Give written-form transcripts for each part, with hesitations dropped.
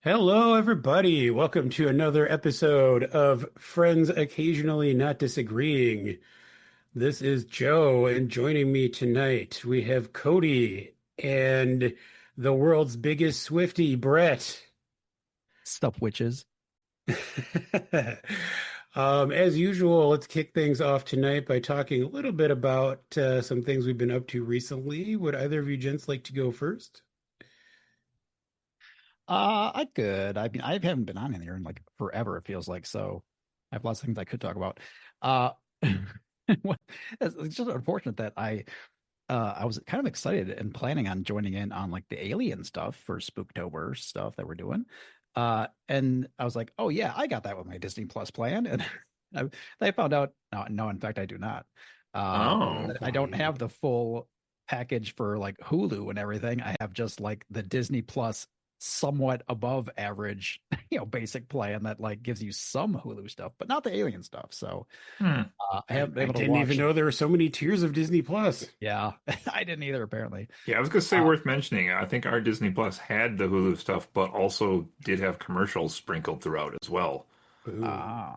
Hello, everybody. Welcome to another episode of Friends Occasionally Not Disagreeing. This is Joe, and joining me tonight we have Cody and the world's biggest Swiftie, Brett. Stuff witches. As usual, let's kick things off tonight by talking a little bit about some things we've been up to recently. Would either of you gents like to go first? I could. I mean, I haven't been on in here in like forever, it feels like. So I have lots of things I could talk about. Uh what- it's just unfortunate that I was kind of excited and planning on joining in on like the alien stuff for Spooktober stuff that we're doing. And I was like, oh yeah, I got that with my Disney Plus plan. And I, I found out no, in fact, I do not. Uh Oh, I don't have the full package for like Hulu and everything. I have just like the Disney Plus somewhat above average, basic plan that like gives you some Hulu stuff, but not the alien stuff. So hmm. I I, haven't been I able to didn't even watch. know there were so many tiers of Disney Plus. Yeah, I didn't either, apparently. Yeah, I was gonna say Uh, worth mentioning. I think our Disney Plus had the Hulu stuff, but also did have commercials sprinkled throughout as well. Ooh.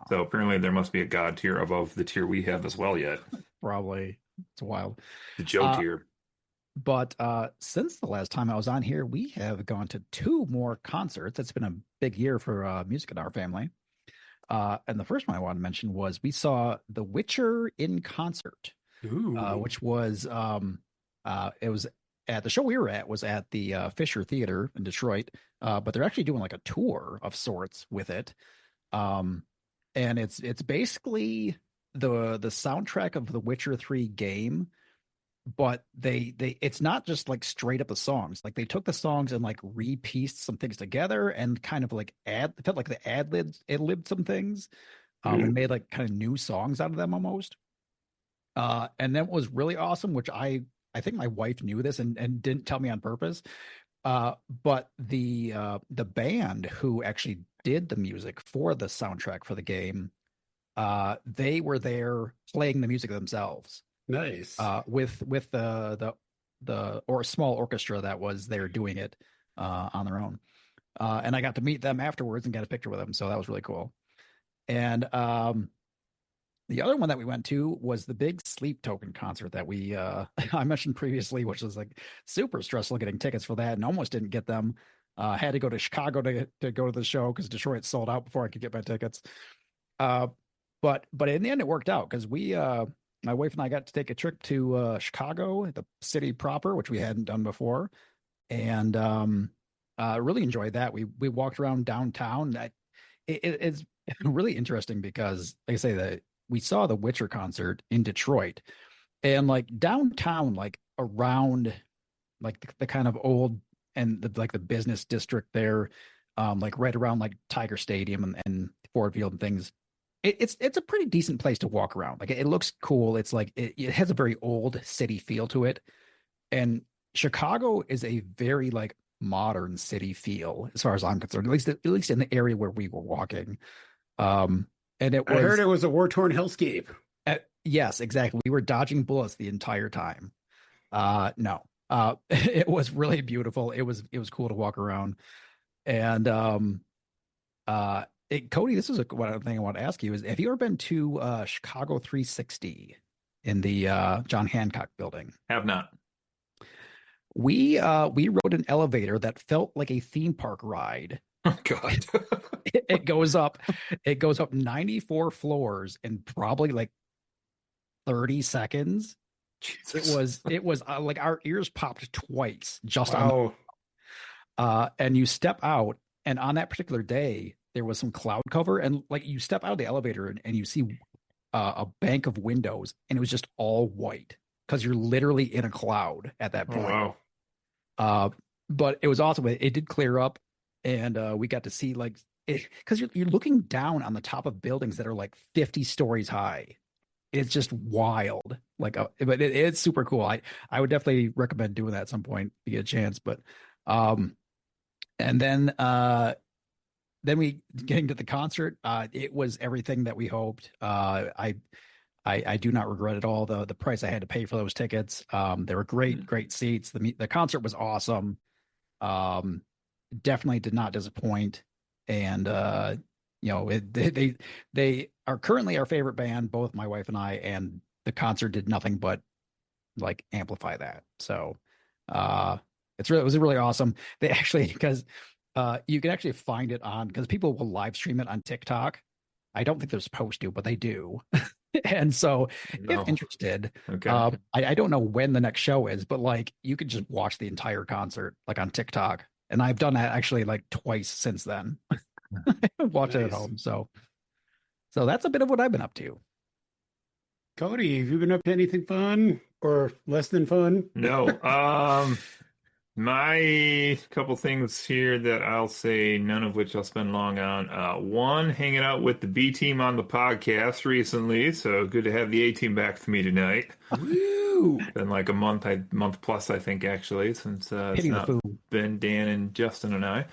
So apparently there must be a God tier above the tier we have as well yet. Probably. It's wild. The Joe Uh, tier. but since the last time I was on here, we have gone to two more concerts. It's been a big year for music in our family. And the first one I wanted to mention was we saw The Witcher in concert, Ooh. which was it was at the show we were at was at the Fisher Theater in Detroit, but they're actually doing like a tour of sorts with it. Um, and it's basically the soundtrack of the Witcher 3 game, but they it's not just like straight up the songs. Like they took the songs and like repieced some things together and kind of like it felt like the ad libbed some things, and Ooh. made like kind of new songs out of them almost. And then what was really awesome, which I think my wife knew this and didn't tell me on purpose. But the band who actually did the music for the soundtrack for the game, they were there playing the music themselves, Nice. with the or a small orchestra that was there doing it on their own. And I got to meet them afterwards and get a picture with them, so that was really cool. And the other one that we went to was the big Sleep Token concert that we I mentioned previously, which was like super stressful getting tickets for that and almost didn't get them. Had to go to Chicago to go to the show because Detroit sold out before I could get my tickets. Uh, but in the end it worked out because we my wife and I got to take a trip to Chicago, the city proper, which we hadn't done before, and really enjoyed that. We walked around downtown. It's really interesting because, like I say, that we saw the Witcher concert in Detroit, and like downtown, like around like the kind of old and like the business district there, like right around like Tiger Stadium and Ford Field and things. It's a pretty decent place to walk around. Like it looks cool. It's like it has a very old city feel to it, and Chicago is a very like modern city feel as far as I'm concerned, at least in the area where we were walking. Um, and it I heard was it was a war-torn hellscape. yes, exactly. We were dodging bullets the entire time. No, it was really beautiful. It was cool to walk around. And Cody, this is one thing I want to ask you is: have you ever been to Chicago 360 in the John Hancock building? Have not. We rode an elevator that felt like a theme park ride. Oh God. It goes up 94 floors in probably like 30 seconds. It Jesus. was it was like our ears popped twice just on Wow. and you step out, and on that particular day there was some cloud cover, and like you step out of the elevator and you see a bank of windows, and it was just all white because you're literally in a cloud at that Oh point. wow. Uh, but it was awesome. It did clear up, and we got to see like it because you're looking down on the top of buildings that are like 50 stories high. It's just wild. Like, but it's super cool. I would definitely recommend doing that at some point if you get a chance. But um, and then we getting to the concert, it was everything that we hoped. I do not regret at all the price I had to pay for those tickets. They were great seats. The concert was awesome. Um, definitely did not disappoint. And they are currently our favorite band, both my wife and I, and the concert did nothing but like amplify that. So uh it was really awesome. They actually because you can actually find it on because people will live stream it on TikTok. I don't think they're supposed to, but they do. And so if No. interested, Okay. I don't know when the next show is, but like you could just watch the entire concert like on TikTok. And I've done that actually like twice since then. I've watched it at Nice. home. So that's a bit of what I've been up to. Cody, have you been up to anything fun or less than fun? No. My couple things here that I'll say, none of which I'll spend long on. One, hanging out with the B team on the podcast recently, so good to have the A team back with me tonight. Woo! Been like a month plus, I think, actually, since it's Pity the not food. been Dan and Justin and I.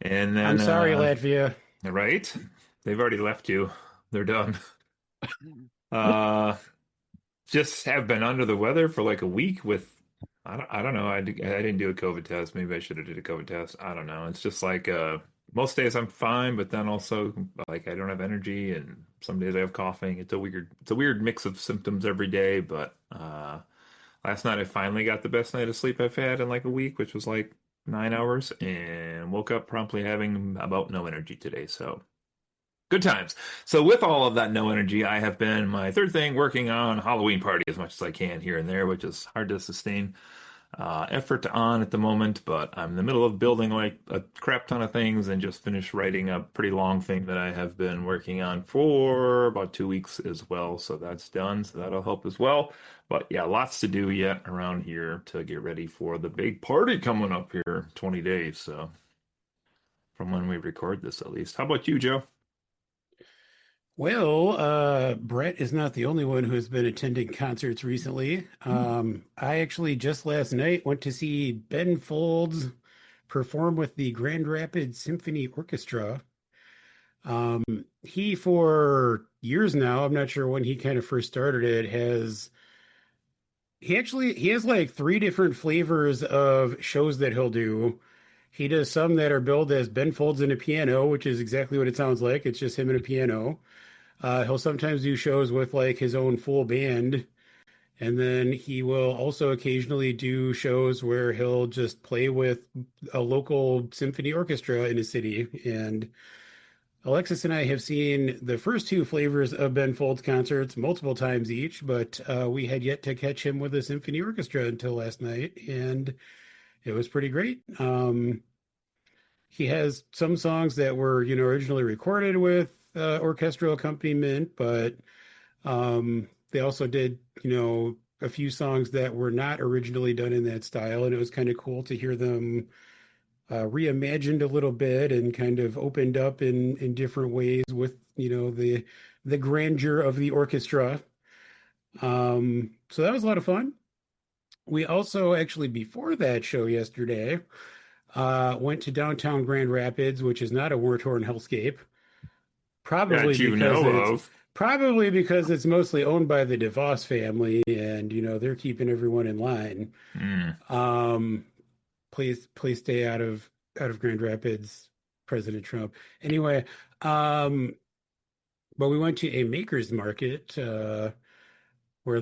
And I'm then, sorry, Latvia. right, they've already left you. They're done. Uh, just have been under the weather for like a week with I don't know. I didn't do a COVID test. Maybe I should have did a COVID test. I don't know. It's just like most days I'm fine, but then also like I don't have energy and some days I have coughing. It's a weird mix of symptoms every day, but last night I finally got the best night of sleep I've had in like a week, which was like 9 hours, and woke up promptly having about no energy today. So good times. So with all of that no energy, I have been my third thing working on Halloween party as much as I can here and there, which is hard to sustain effort on at the moment. But I'm in the middle of building like a crap ton of things and just finished writing a pretty long thing that I have been working on for about 2 weeks as well. So that's done. So that'll help as well. But yeah, lots to do yet around here to get ready for the big party coming up here in 20 days. So from when we record this, at least. How about you, Joe? Well, Brett is not the only one who has been attending concerts recently. I actually just last night went to see Ben Folds perform with the Grand Rapids Symphony Orchestra. Um, he, for years now, I'm not sure when he kind of first started it, he has like three different flavors of shows that he'll do. He does some that are billed as Ben Folds and a piano, which is exactly what it sounds like. It's just him and a piano. He'll sometimes do shows with like his own full band, and then he will also occasionally do shows where he'll just play with a local symphony orchestra in a city. And Alexis and I have seen the first two flavors of Ben Folds concerts multiple times each, but we had yet to catch him with a symphony orchestra until last night, and it was pretty great. He has some songs that were, originally recorded with orchestral accompaniment, but they also did, a few songs that were not originally done in that style, and it was kind of cool to hear them reimagined a little bit and kind of opened up in different ways with, the grandeur of the orchestra. So that was a lot of fun. We also actually before that show yesterday went to downtown Grand Rapids, which is not a war-torn hellscape. Probably That you because know it's of. probably because it's mostly owned by the DeVos family, and they're keeping everyone in line. Hmm. Um, please stay out of Grand Rapids, President Trump. Anyway, um, but we went to a maker's market where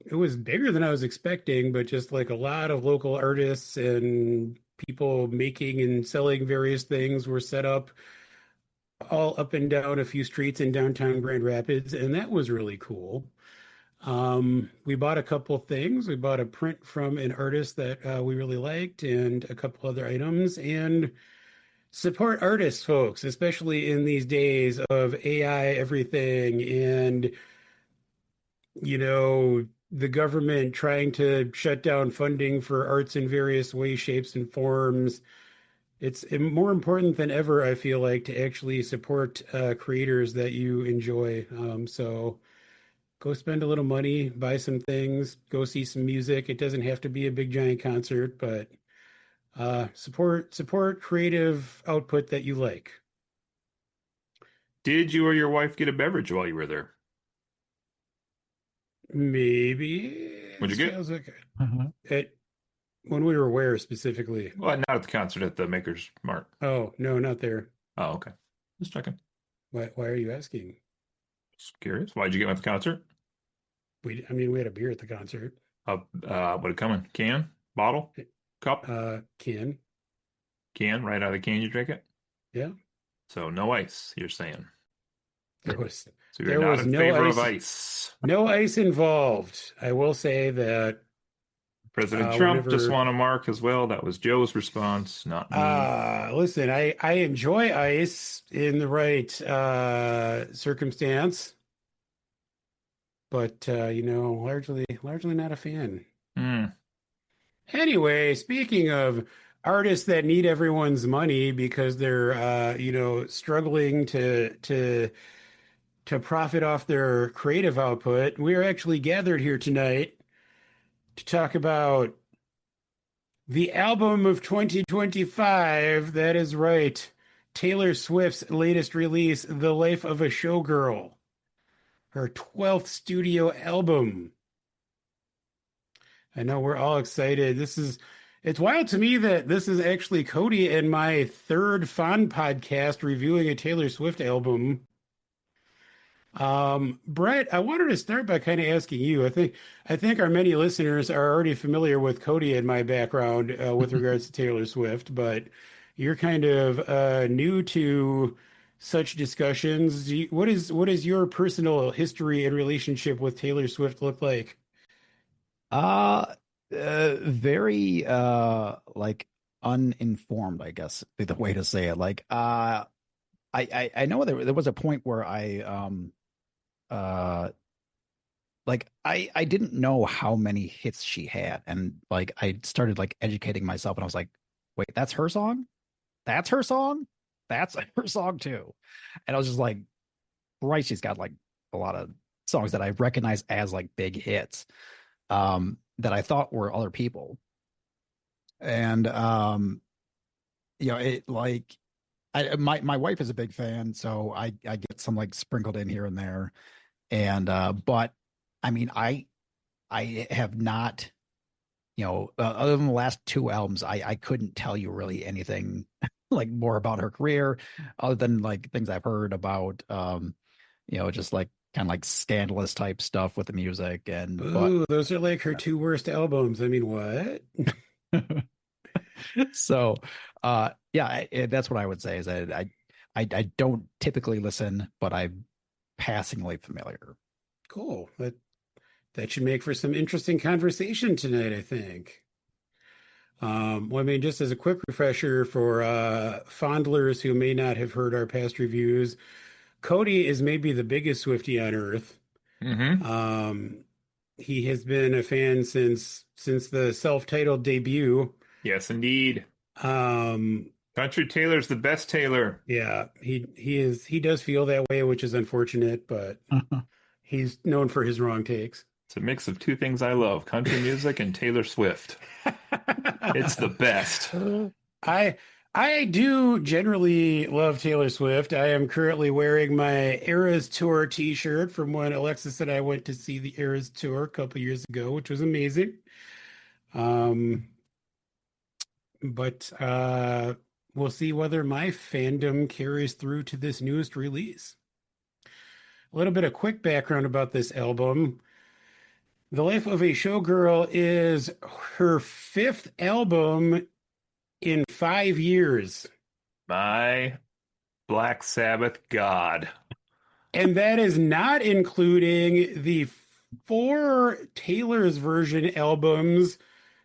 it was bigger than I was expecting, but just like a lot of local artists and people making and selling various things were set up all up and down a few streets in downtown Grand Rapids, and that was really cool. We bought a couple things. We bought a print from an artist that we really liked, and a couple other items. And support artists, folks, especially in these days of AI everything, and the government trying to shut down funding for arts in various ways, shapes, and forms. It's more important than ever, I feel like, to actually support creators that you enjoy. So go spend a little money, buy some things, go see some music. It doesn't have to be a big giant concert, but support creative output that you like. Did you or your wife get a beverage while you were there? Maybe What'd this you get? feels like Uh-huh. it. When we were where specifically? Well, not at the concert at the Maker's Mark. Oh, no, not there. Oh, okay. Just checking. Why are you asking? Just curious. Why'd you get me at the concert? I mean, we had a beer at the concert. What it come in? Can? Bottle? Cup? Can. Can? Right out of the can you drink it? Yeah. So no ice, you're saying. There was So you're there not was in no favor of ice, ice. no ice involved. I will say that President Trump just whenever want to mark as well. That was Joe's response, not me. listen, I enjoy ice in the right circumstance, but largely not a fan. Hmm. Anyway, speaking of artists that need everyone's money because they're struggling to profit off their creative output, we are actually gathered here tonight to talk about the album of 2025. That is right. Taylor Swift's latest release, The Life of a Showgirl, her 12th studio album. I know we're all excited. It's wild to me that this is actually Cody and my third Fun podcast reviewing a Taylor Swift album. Brett, I wanted to start by kind of asking you. I think our many listeners are already familiar with Cody and my background with regards to Taylor Swift, but you're kind of new to such discussions. What is your personal history and relationship with Taylor Swift look like? Uh, very like uninformed, I guess, be the way to say it. Like I know there was a point where uh I didn't know how many hits she had, and like I started like educating myself, and I was like, wait, that's her song? That's her song? That's her song too. And I was just like, right, she's got like a lot of songs that I recognize as like big hits, that I thought were other people. And it like my wife is a big fan, so I get some like sprinkled in here and there. And but I mean, I have not, other than the last two albums, I couldn't tell you really anything like more about her career, other than like things I've heard about, just like kind of like scandalous type stuff with the music. And but Ooh, those are like her two worst albums. I mean, what? so yeah, that's what I would say is that I don't typically listen, but I'm passingly familiar. Cool. That should make for some interesting conversation tonight, I think. Well, I mean, just as a quick refresher for fondlers who may not have heard our past reviews, Cody is maybe the biggest Swiftie on earth. Mm-hmm. Um, he has been a fan since the self-titled debut. Yes, indeed. Um, Country Taylor's the best Taylor. yeah, he does feel that way, which is unfortunate, but he's known for his wrong takes. It's a mix of two things I love, country music and Taylor Swift. It's the best. I I do generally love Taylor Swift. I am currently wearing my Eras Tour t-shirt from when Alexis and I went to see the Eras Tour a couple years ago, which was amazing. Um, but we'll see whether my fandom carries through to this newest release. A little bit of quick background about this album. The Life of a Showgirl is her fifth album in 5 years. My Black Sabbath God. And that is not including the four Taylor's version albums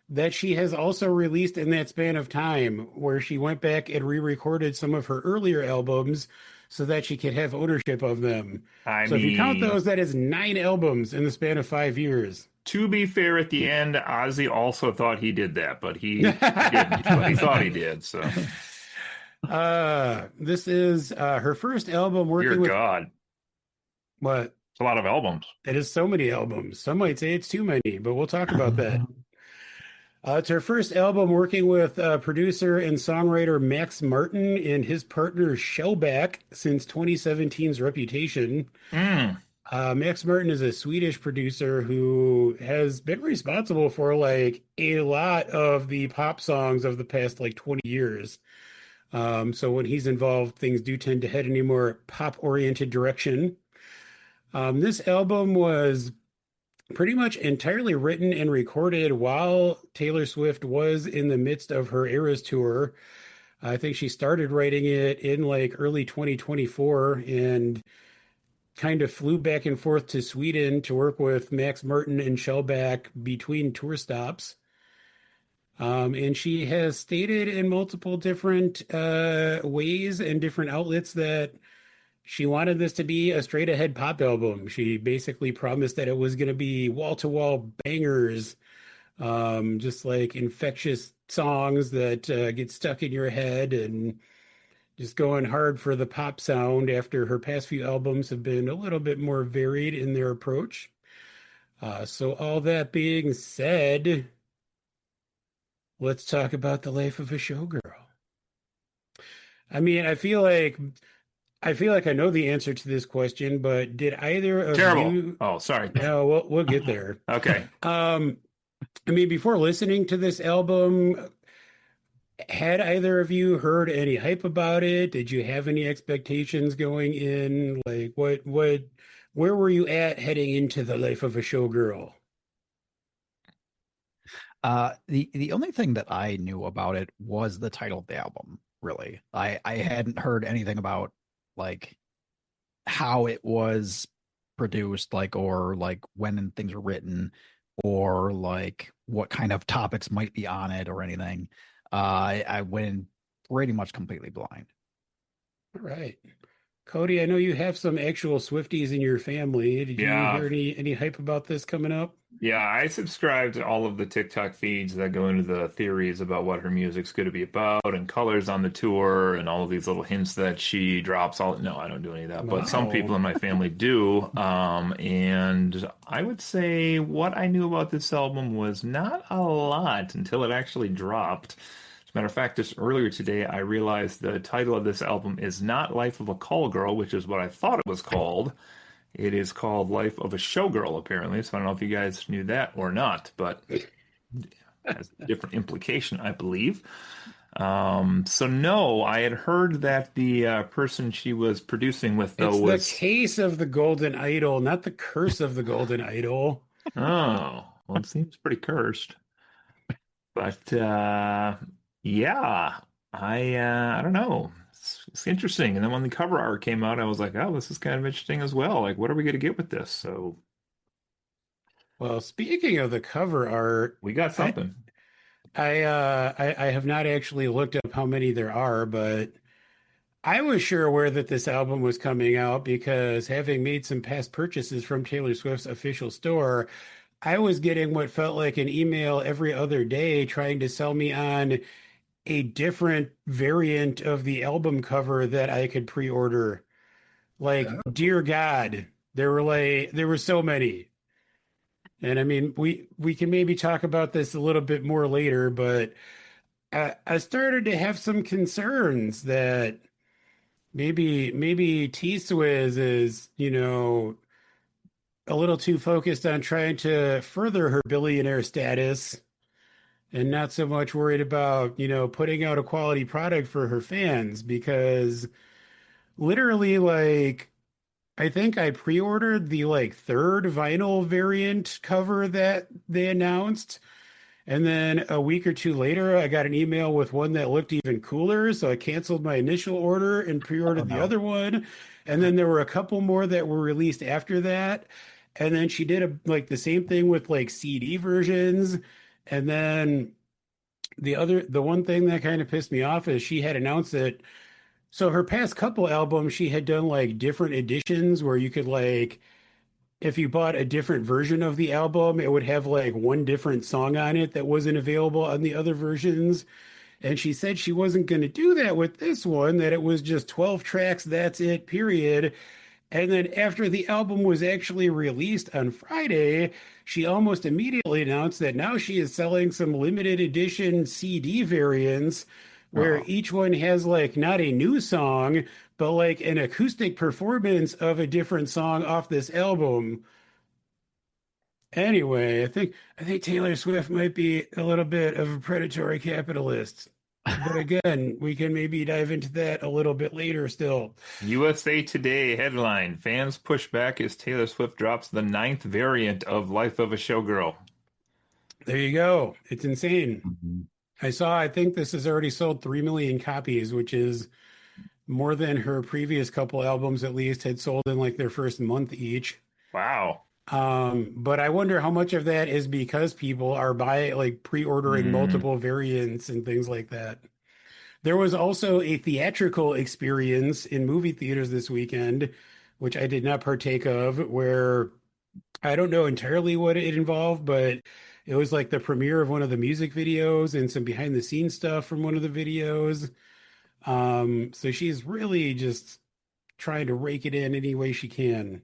that she has also released in that span of time, where she went back and re-recorded some of her earlier albums so that she could have ownership of them. I So if you count mean, those, that is 9 albums in the span of 5 years. to be fair, at the end, Ozzy also thought he did that, but he didn't. But he thought he did. So This is her first album you're working a with god. what? It's a lot of albums. It is so many albums. Some might say it's too many, but we'll talk about that. It's her first album working with producer and songwriter Max Martin and his partner Shellback since 2017's Reputation. Mm. Max Martin is a Swedish producer who has been responsible for like a lot of the pop songs of the past like 20 years. So when he's involved, things do tend to head in a more pop-oriented direction. This album was pretty much entirely written and recorded while Taylor Swift was in the midst of her Eras tour. I think she started writing it in like early 2024 and kind of flew back and forth to Sweden to work with Max Martin and Shellback between tour stops. And she has stated in multiple different ways and different outlets that she wanted this to be a straight ahead pop album. She basically promised that it was going to be wall to wall bangers, just like infectious songs that get stuck in your head and just going hard for the pop sound after her past few albums have been a little bit more varied in their approach. So, all that being said, let's talk about the life of a showgirl. I mean, I feel like I know the answer to this question, but did either of Terrible. you? Oh, sorry. No, we'll get there. Okay. Um, I mean, before listening to this album, had either of you heard any hype about it? Did you have any expectations going in? Like, where were you at heading into the life of a showgirl? The only thing that I knew about it was the title of the album, really. I hadn't heard anything about like how it was produced, like or like when things were written, or like what kind of topics might be on it or anything. I went in pretty much completely blind. All right. Cody, I know you have some actual Swifties in your family. Did you Yeah. hear any hype about this coming up? Yeah, I subscribe to all of the TikTok feeds that go into the theories about what her music's going to be about and colors on the tour and all of these little hints that she drops. All no, I don't do any of that, but some people Wow. in my family do. And I would say what I knew about this album was not a lot until it actually dropped. As a matter of fact, just earlier today, I realized the title of this album is not Life of a Call Girl, which is what I thought it was called. It is called Life of a Showgirl, apparently. So I don't know if you guys knew that or not, but it has a different implication, I believe. So no, I had heard that the person she was producing with, though, It's the was case of the golden idol, not the curse of the golden idol. oh, well, it seems pretty cursed. But yeah, I don't know. It's interesting. And then when the cover art came out, I was like, oh, this is kind of interesting as well. Like, what are we going to get with this? So Well, speaking of the cover art, we got I something. I have not actually looked up how many there are, but I was sure aware that this album was coming out because having made some past purchases from Taylor Swift's official store, I was getting what felt like an email every other day trying to sell me on a different variant of the album cover that I could pre-order. Like, dear God, there were so many. And I mean, we can maybe talk about this a little bit more later, but I started to have some concerns that maybe T Swizz is, a little too focused on trying to further her billionaire status and not so much worried about, putting out a quality product for her fans because literally like I think I pre-ordered the like third vinyl variant cover that they announced. And then a week or two later, I got an email with one that looked even cooler. So I canceled my initial order and Oh pre-ordered the no. other one. And then there were a couple more that were released after that. And then she did like the same thing with like CD versions. And then the one thing that kind of pissed me off is she had announced that so her past couple albums, she had done like different editions where you could like if you bought a different version of the album, it would have like one different song on it that wasn't available on the other versions. And she said she wasn't going to do that with this one, that it was just 12 tracks, that's it, period. And then after the album was actually released on Friday, she almost immediately announced that now she is selling some limited edition CD variants where Oh, each one has like not a new song, but like an acoustic performance of a different song off this album. Anyway, I think Taylor Swift might be a little bit of a predatory capitalist. But again, we can maybe dive into that a little bit later still. USA Today headline: Fans push back as Taylor Swift drops the ninth variant of Life of a Showgirl. There you go. It's insane. Mhm. I think this has already sold 3 million copies, which is more than her previous couple albums at least had sold in like their first month each. Wow. But I wonder how much of that is because people are like pre-ordering Hmm. multiple variants and things like that. There was also a theatrical experience in movie theaters this weekend, which I did not partake of, where I don't know entirely what it involved, but it was like the premiere of one of the music videos and some behind the scenes stuff from one of the videos. So she's really just trying to rake it in any way she can.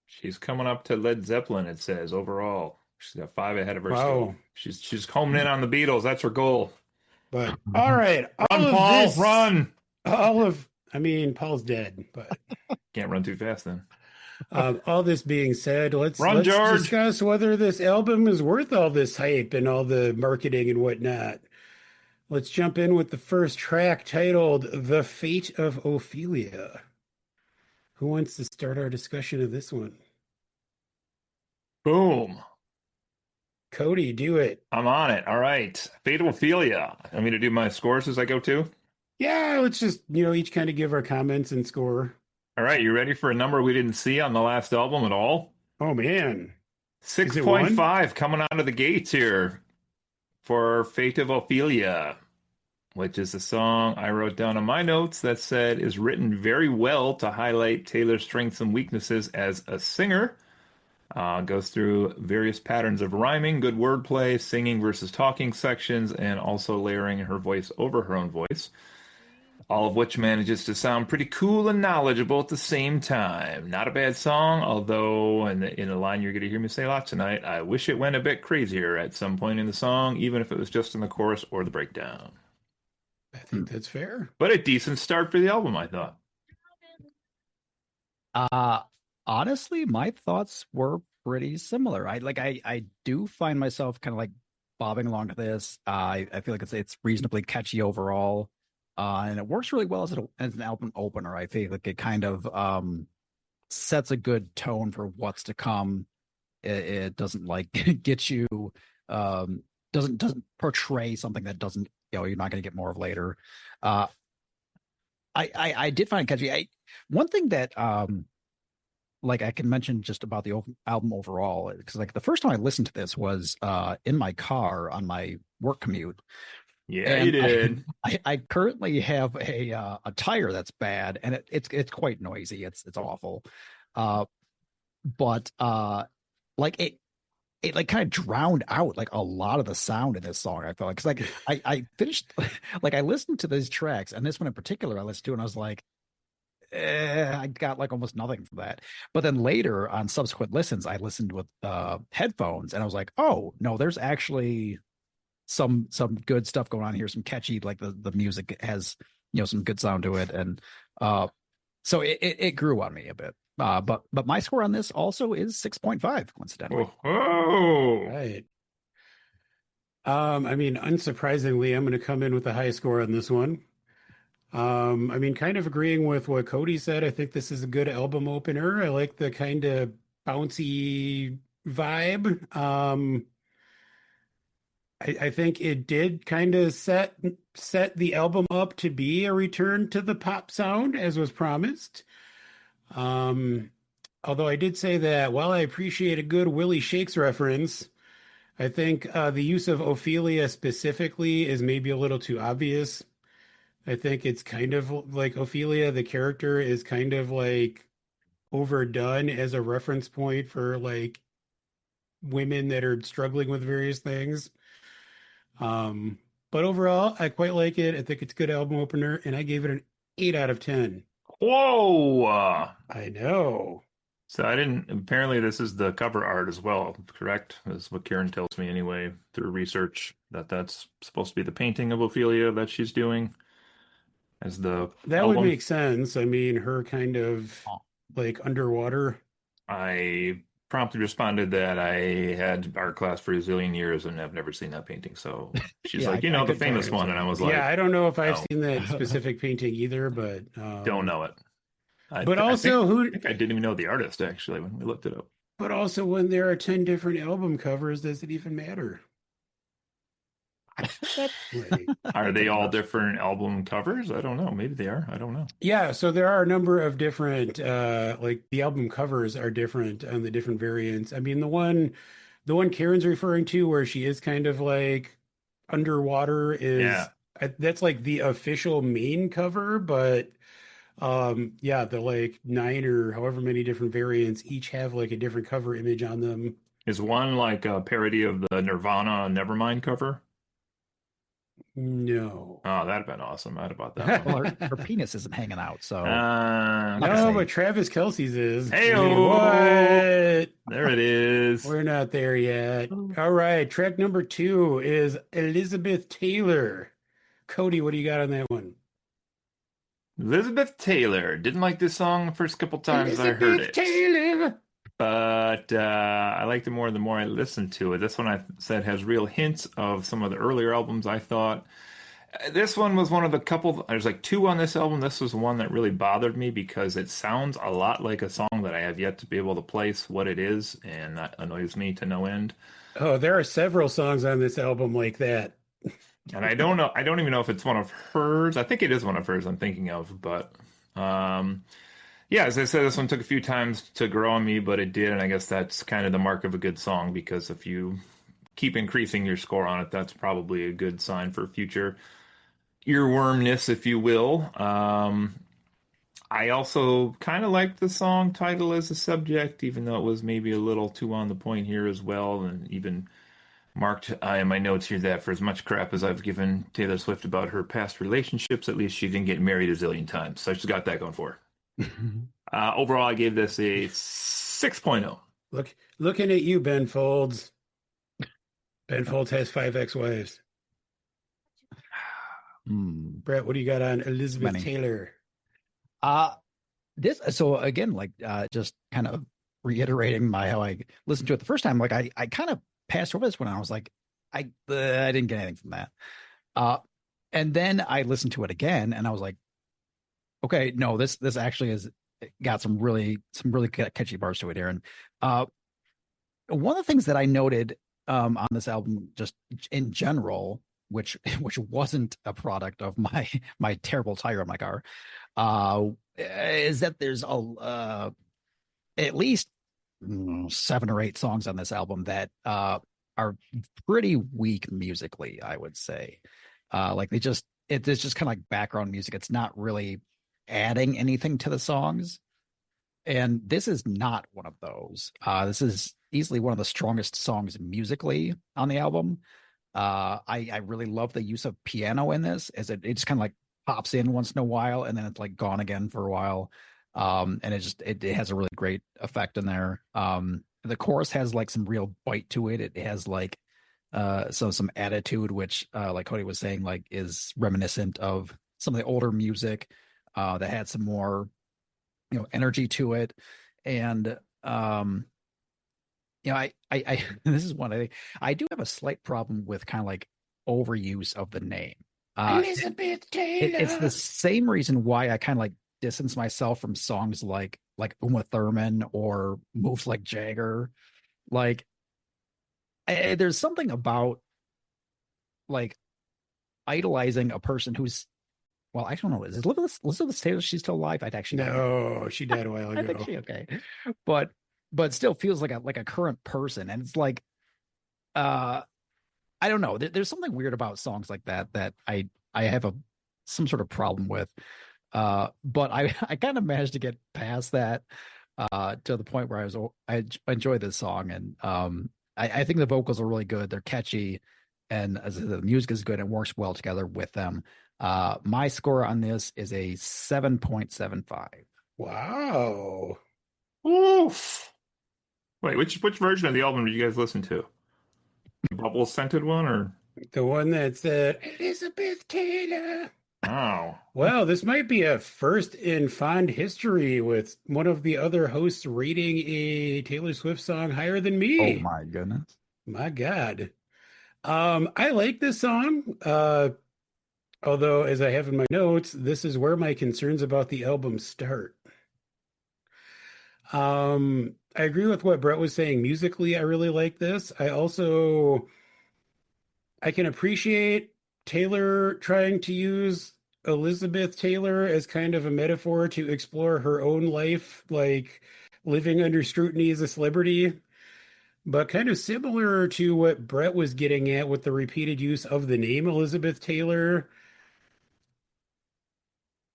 She's coming up to Led Zeppelin, it says, overall. She's got five ahead of her still. Wow. She's homing in on the Beatles. That's her goal. But all right, Run, Paul, run! I mean, Paul's dead, but Can't run too fast then. all this being said, Run, let's George! discuss whether this album is worth all this hype and all the marketing and whatnot. Let's jump in with the first track titled "The Fate of Ophelia." Who wants to start our discussion of this one? Boom. Cody, do it. I'm on it. All right. Fatal Ophelia. I'm going to do my scores as I go too. Yeah, let's just, each kind of give our comments and score. All right. You ready for a number we didn't see on the last album at all? Oh man. Is it one? 6.5 coming out of the gates here for Fate of Ophelia, which is a song I wrote down on my notes that said is written very well to highlight Taylor's strengths and weaknesses as a singer. Goes through various patterns of rhyming, good wordplay, singing versus talking sections, and also layering her voice over her own voice. All of which manages to sound pretty cool and knowledgeable at the same time. Not a bad song, although, in a line you're going to hear me say a lot tonight, I wish it went a bit crazier at some point in the song, even if it was just in the chorus or the breakdown. I think that's fair. But a decent start for the album, I thought. Uh Honestly, my thoughts were pretty similar. I do find myself kind of like bobbing along to this. I feel like it's reasonably catchy overall. And it works really well as an album opener. I feel like it kind of sets a good tone for what's to come. It doesn't like get you doesn't portray something that doesn't, you're not going to get more of later. Uh I did find it catchy. One thing that like I can mention just about the album overall, because like the first time I listened to this was in my car on my work commute, Yeah, you and did. I currently have a tire that's bad, and it's quite noisy. It's awful, uh, but like it like kind of drowned out like a lot of the sound in this song. I felt like, 'cause like I finished like I listened to these tracks, and this one in particular I listened to, and I was like, I got like almost nothing from that. But then later on subsequent listens, I listened with headphones, and I was like, oh no, there's actually some good stuff going on here, some catchy, like the music has, some good sound to it. And so it grew on me a bit. But my score on this also is 6.5, coincidentally. Oh, oh. Right. I mean, unsurprisingly, I'm going to come in with a high score on this one. I mean, kind of agreeing with what Cody said. I think this is a good album opener. I like the kind of bouncy vibe. I think it did kind of set the album up to be a return to the pop sound as was promised. Um, Although I did say that while I appreciate a good Willie Shakes reference, I think the use of Ophelia specifically is maybe a little too obvious. I think it's kind of like Ophelia, the character, is kind of like overdone as a reference point for like women that are struggling with various things. Um, but overall, I quite like it. I think it's a good album opener, and I gave it an 8 out of 10. Whoa! I know. So I didn't. Apparently, this is the cover art as well, correct? That's what Karen tells me anyway through research, that's supposed to be the painting of Ophelia that she's doing. as the That would album. make sense. I mean, her kind of Oh, like underwater. I promptly responded that I had art class for a zillion years and have never seen that painting. So she's yeah, like, I the couldn't tell you famous what it one. And I was. was Yeah, like, I don't know if I've no, seen that specific painting either, but don't know it. but I also who think I didn't even know the artist actually when we looked it up. but also when there are 10 different album covers, does it even matter? Like, Are That's a they good all question. different album covers? I don't know. Maybe they are. I don't know. yeah, so there are a number of different like the album covers are different on the different variants. I mean, the one Karen's referring to where she is kind of like underwater is Yeah. that's like the official main cover, but yeah, the like nine or however many different variants each have like a different cover image on them. Is one like a parody of the Nirvana Nevermind cover? No. Oh, that'd have been awesome. I'd have bought that one. Well, her penis isn't hanging out, so I'm not gonna No, Okay. but say. Travis Kelce's is. Wait, Heyo! what? There it is. We're not there yet. All right, track number two is Elizabeth Taylor. Cody, what do you got on that one? Elizabeth Taylor. Didn't like this song the first couple times I heard Elizabeth it, Taylor. but I liked it more the more I listened to it. This one I said has real hints of some of the earlier albums I thought. This one was one of the couple, there's like two on this album. This was one that really bothered me because it sounds a lot like a song that I have yet to be able to place what it is, and that annoys me to no end. Oh, there are several songs on this album like that. And I don't know, I don't even know if it's one of hers. I think it is one of hers I'm thinking of, but um, yeah, as I said, this one took a few times to grow on me, but it did, and I guess that's kind of the mark of a good song because if you keep increasing your score on it, that's probably a good sign for future earwormness, if you will. I also kind of liked the song title as a subject, even though it was maybe a little too on the point here as well, and even marked in my notes here that for as much crap as I've given Taylor Swift about her past relationships, at least she didn't get married a zillion times, so she's got that going for her. Overall, I gave this a 6.0. Looking at you, Ben Folds. Ben Folds has five ex-wives. Brett, what do you got on Elizabeth Many. Taylor? Uh this so again, like just kind of reiterating my how I listened to it the first time. Like I kind of passed over this one. And I was like, I didn't get anything from that. Uh, and then I listened to it again, and I was like, okay, no, this actually has got some really catchy bars to it here. And uh, one of the things that I noted on this album, just in general, which wasn't a product of my terrible tire on my car, is that there's at least 7 or 8 songs on this album that are pretty weak musically, I would say. Like it's just kind of like background music. It's not really adding anything to the songs. And this is not one of those. This is easily one of the strongest songs musically on the album. I really love the use of piano in this, as it just kind of like pops in once in a while and then it's like gone again for a while. And it has a really great effect in there. The chorus has like some real bite to it. It has like some attitude, which like Cody was saying, like is reminiscent of some of the older music that had some more energy to it. And I this is one I do have a slight problem with kind of like overuse of the name. Elizabeth It's the Taylor. same reason why I kind of like distance myself from songs like Uma Thurman or moves like Jagger. Like there's something about like idolizing a person who's well, I don't know. Is Elizabeth Taylor? She's still alive? I'd actually don't know. No, she died a while I think ago. she okay, but still feels like a current person, and it's like uh I don't know. There's something weird about songs like that I have a some sort of problem with. But I kind of managed to get past that to the point where I enjoy this song, and I think the vocals are really good. They're catchy, and as the music is good and works well together with them. My score on this is a 7.75. Wow. Oof. Wait, which version of the album did you guys listen to? The bubble scented one or The one that said Elizabeth Taylor. Wow. Well, this might be a first in fond history with one of the other hosts rating a Taylor Swift song higher than Oh me. my goodness. My God. I like this song. Although, as I have in my notes, this is where my concerns about the album start. I agree with what Brett was saying. Musically, I really like this. I can appreciate Taylor trying to use Elizabeth Taylor as kind of a metaphor to explore her own life, like living under scrutiny as a celebrity, but kind of similar to what Brett was getting at with the repeated use of the name Elizabeth Taylor.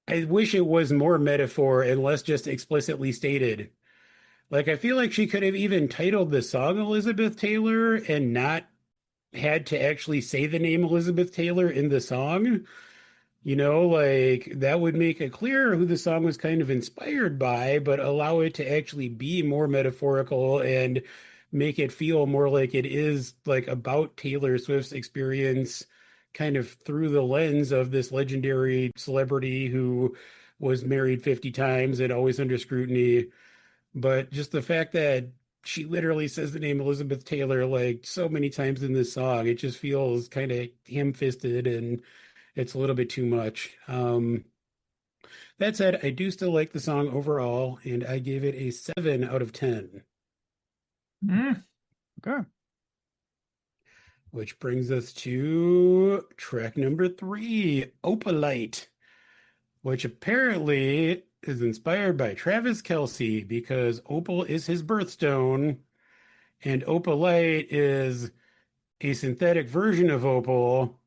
I wish it was more metaphor and less just explicitly stated. Like, I feel like she could have even titled the song Elizabeth Taylor and not had to actually say the name Elizabeth Taylor in the song. Like that would make it clear who the song was kind of inspired by, but allow it to actually be more metaphorical and make it feel more like it is like about Taylor Swift's experience kind of through the lens of this legendary celebrity who was married 50 times and always under scrutiny. But just the fact that she literally says the name Elizabeth Taylor like so many times in this song, it just feels kind of ham-fisted and it's a little bit too much. That said, I do still like the song overall, and I gave it a 7 out of 10, Mm. Okay. which brings us to track number 3, Opalite, which apparently is inspired by Travis Kelce because opal is his birthstone, and opalite is a synthetic version of opal.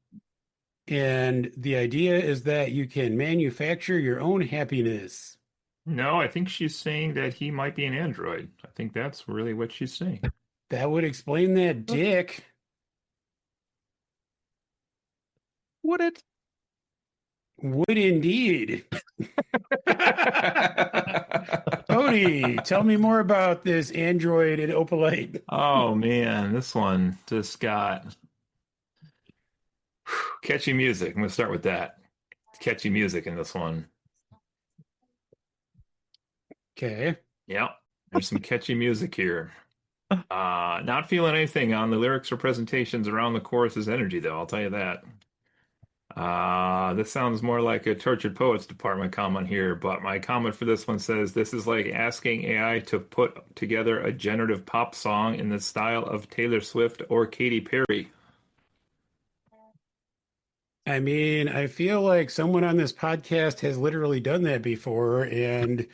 And the idea is that you can manufacture your own happiness. No, I think she's saying that he might be an android. I think that's really what she's saying. That would explain that dick. Would it? Would indeed. Cody, tell me more about this Android and Opalite. Oh man, this one just got catchy music. I'm gonna start with that. Catchy music in this one. Okay. Yep, there's some catchy music here. Not feeling anything on the lyrics or presentations around the chorus's energy, though, I'll tell you that. This sounds more like a tortured poets department comment here, but my comment for this one says this is like asking AI to put together a generative pop song in the style of Taylor Swift or Katy Perry. I mean, I feel like someone on this podcast has literally done that before, and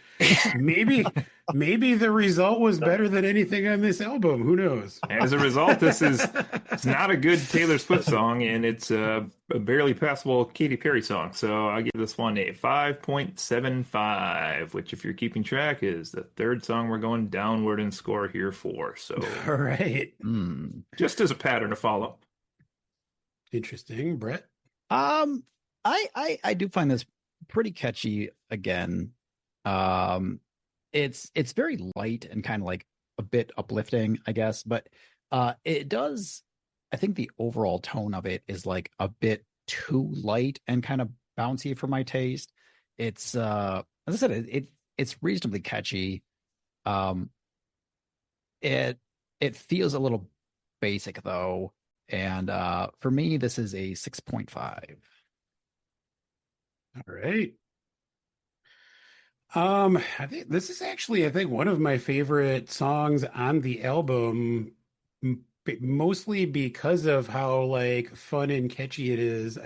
maybe maybe the result was better than anything on this album. Who knows? As a result, this is it's not a good Taylor Swift song, and it's a barely passable Katy Perry song. So I give this one a 5.75, which, if you're keeping track, is the third song we're going downward in score here for. So All right. Hmm. just as a pattern to follow. Interesting. Brett? Um, I do find this pretty catchy again. Um, it's very light and kind of like a bit uplifting, I guess, but it does. I think the overall tone of it is like a bit too light and kind of bouncy for my taste. It's as I said, it's reasonably catchy. Um, it it feels a little basic though, and for me, this is a 6.5. All right. I think this is actually, I think, one of my favorite songs on the album, mostly because of how like fun and catchy it is.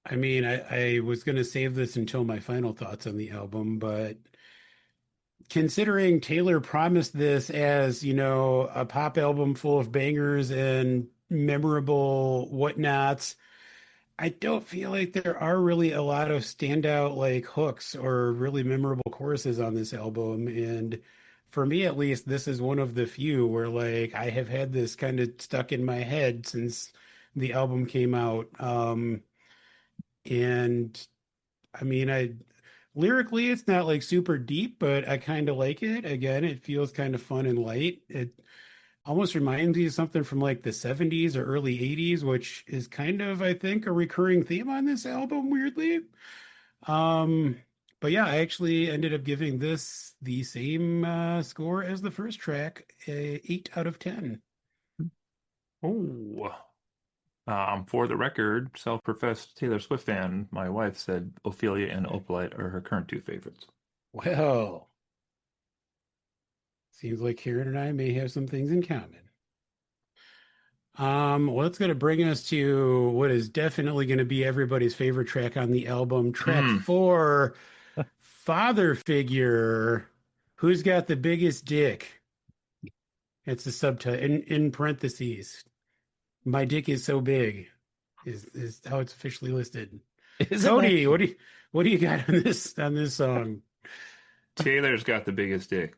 I mean, I was gonna save this until my final thoughts on the album, but considering Taylor promised this as, a pop album full of bangers and memorable whatnots, I don't feel like there are really a lot of standout like hooks or really memorable choruses on this album. And for me, at least, this is one of the few where like I have had this kind of stuck in my head since the album came out. And I mean, I lyrically, it's not like super deep, but I kind of like it. Again, it feels kind of fun and light. almost reminds me of something from like the 70s or early 80s, which is kind of, I think, a recurring theme on this album, weirdly. Um, but yeah, I actually ended up giving this the same score as the first track, 8 out of 10. Oh, for the record, self-professed Taylor Swift fan, my wife said Ophelia and Opalite are her current two favorites. Well, seems like Karen and I may have some things in common. Well, it's going to bring us to what is definitely going to be everybody's favorite track on the album, track Hmm. 4, Father Figure. Who's got the biggest dick? It's the subtitle in parentheses. My dick is so big is how it's officially listed. Is it Cody, actually? what do you got on this song? Taylor's got the biggest dick.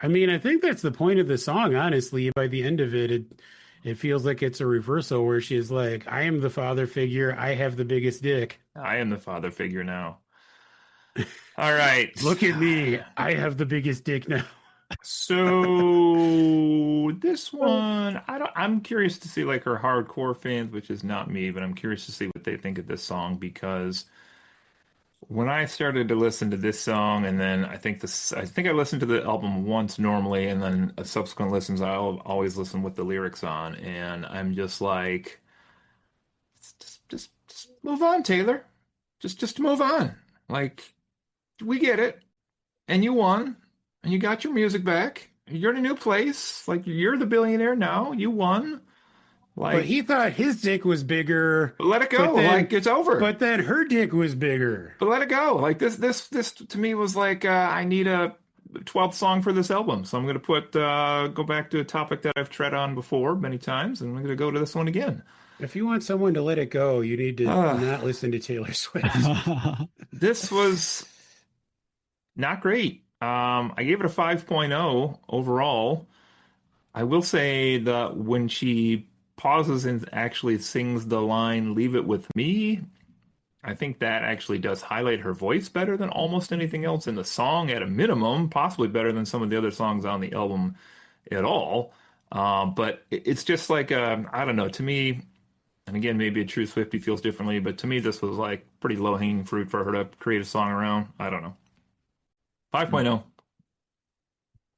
I mean, I think that's the point of the song, honestly. By the end of it, it feels like it's a reversal where she's like, I am the father figure, I have the biggest dick. I am the father figure now. All right. Look at me, I have the biggest dick now. So this one, I'm curious to see like her hardcore fans, which is not me, but I'm curious to see what they think of this song because when I started to listen to this song, and then I think I listened to the album once normally, and then subsequent listens, I'll always listen with the lyrics on, and I'm just like, just move on, Taylor. Just move on. Like, we get it, and you won, and you got your music back. You're in a new place. Like, you're the billionaire now. You won. But Like, he thought his dick was bigger, let it but go. Like, then it's over. but then her dick was bigger. But let it go. Like this to me was like I need a 12th song for this album, so I'm gonna go back to a topic that I've tread on before many times, and I'm gonna go to this one again. If you want someone to let it go, you need to Uh, not listen to Taylor Swift. this was not great. I gave it a 5.0 overall. I will say that when she pauses and actually sings the line "Leave it with me," I think that actually does highlight her voice better than almost anything else in the song, at a minimum, possibly better than some of the other songs on the album at all. But it's just like, I don't know, to me, and again, maybe a true Swiftie feels differently, but to me, this was like pretty low hanging fruit for her to create a song around. I don't know. 5.0.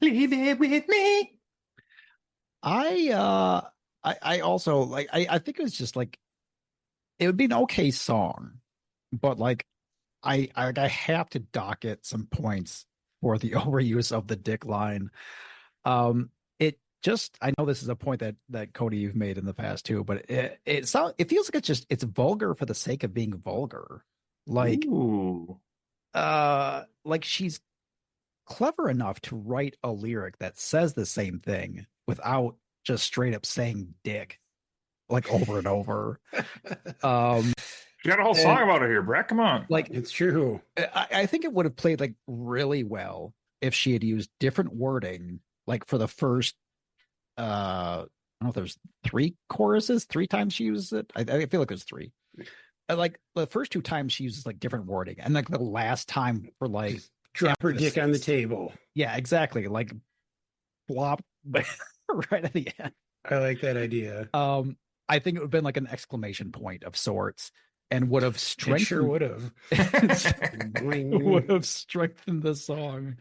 Leave it with me. I I also like I think it was just like it would be an okay song, but like I have to dock it some points for the overuse of the dick line. It just I know this is a point that Cody you've made in the past too, but it feels like it's vulgar for the sake of being vulgar. Like Ooh. like she's clever enough to write a lyric that says the same thing without just straight up saying dick like over and over. Um You got a whole song and about it here, Brett. Come on. like It's true. I think it would have played like really well if she had used different wording, like for the first I don't know if there's three choruses, three times she uses it. I feel like there's three. Like the first two times she uses like different wording, and like the last time for like Just drop her after dick on the sixth. table. Yeah, exactly. Like flop right at the end. I like that idea. I think it would have been like an exclamation point of sorts and would have It sure strengthened would have. would Boing. have strengthened the song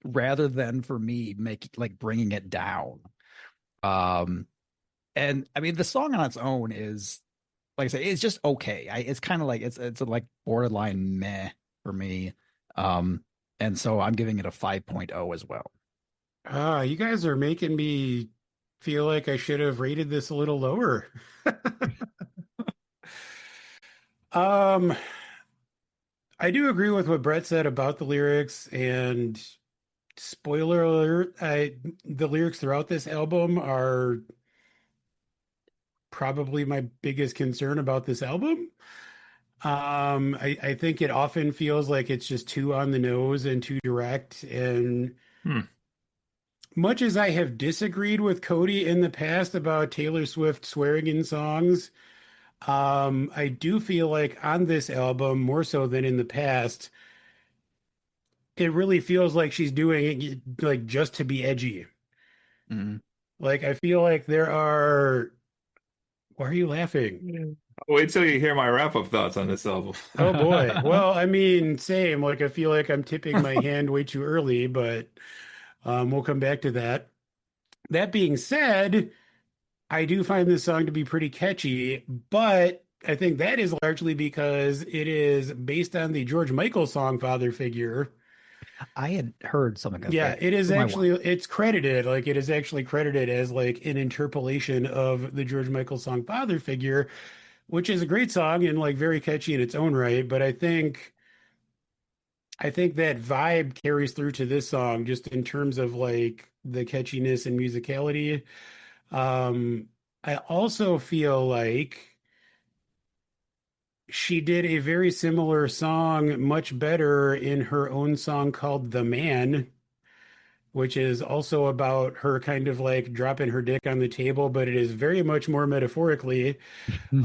rather than for me making like bringing it down. Um and I mean the song on its own is like I say, it's just okay. It's kind of like it's a, like borderline meh for me. And so I'm giving it a 5.0 as well. Ah, you guys are making me feel like I should have rated this a little lower. Um, I do agree with what Brett said about the lyrics, and spoiler alert, the lyrics throughout this album are probably my biggest concern about this album. I think it often feels like it's just too on the nose and too direct. And Hmm. much as I have disagreed with Cody in the past about Taylor Swift swearing in songs, I do feel like on this album, more so than in the past, it really feels like she's doing it like just to be edgy. Mm. Like I feel like there are. Why are you laughing? Mm. Wait till you hear my wrap-up thoughts on this album. Oh boy. Well, I mean, same. Like I feel like I'm tipping my hand way too early, but we'll come back to that. That being said, I do find this song to be pretty catchy, but I think that is largely because it is based on the George Michael song Father Figure. I had heard something like Yeah, that it is through my wife. actually it's credited, like it is actually credited as like an interpolation of the George Michael song Father Figure, which is a great song and like very catchy in its own right, but I think that vibe carries through to this song just in terms of like the catchiness and musicality. Um, I also feel like she did a very similar song much better in her own song called The Man, which is also about her kind of like dropping her dick on the table, but it is very much more metaphorically.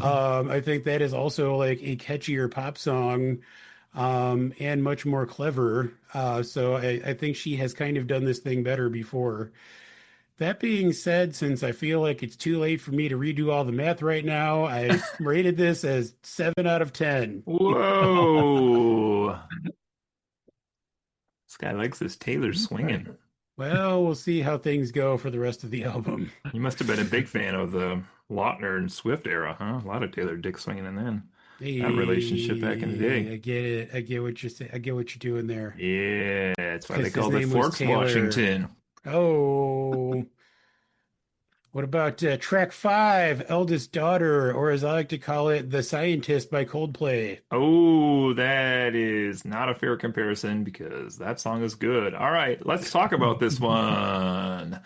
I think that is also like a catchier pop song, and much more clever. So I think she has kind of done this thing better before. That being said, since I feel like it's too late for me to redo all the math right now, I rated this as 7 out of 10. Whoa. This guy likes his Taylor swinging. Well, we'll see how things go for the rest of the album. You must have been a big fan of the Lautner and Swift era, huh? A lot of Taylor dick swinging in then. That relationship back in the day. Hey, I get it. I get what you're saying. I get what you're doing there. Yeah, that's why they Because his called it name was Forks, Taylor. Washington. Oh, what about track 5, Eldest Daughter, or as I like to call it, The Scientist by Coldplay? Oh, that is not a fair comparison because that song is good. All right, let's talk about this one.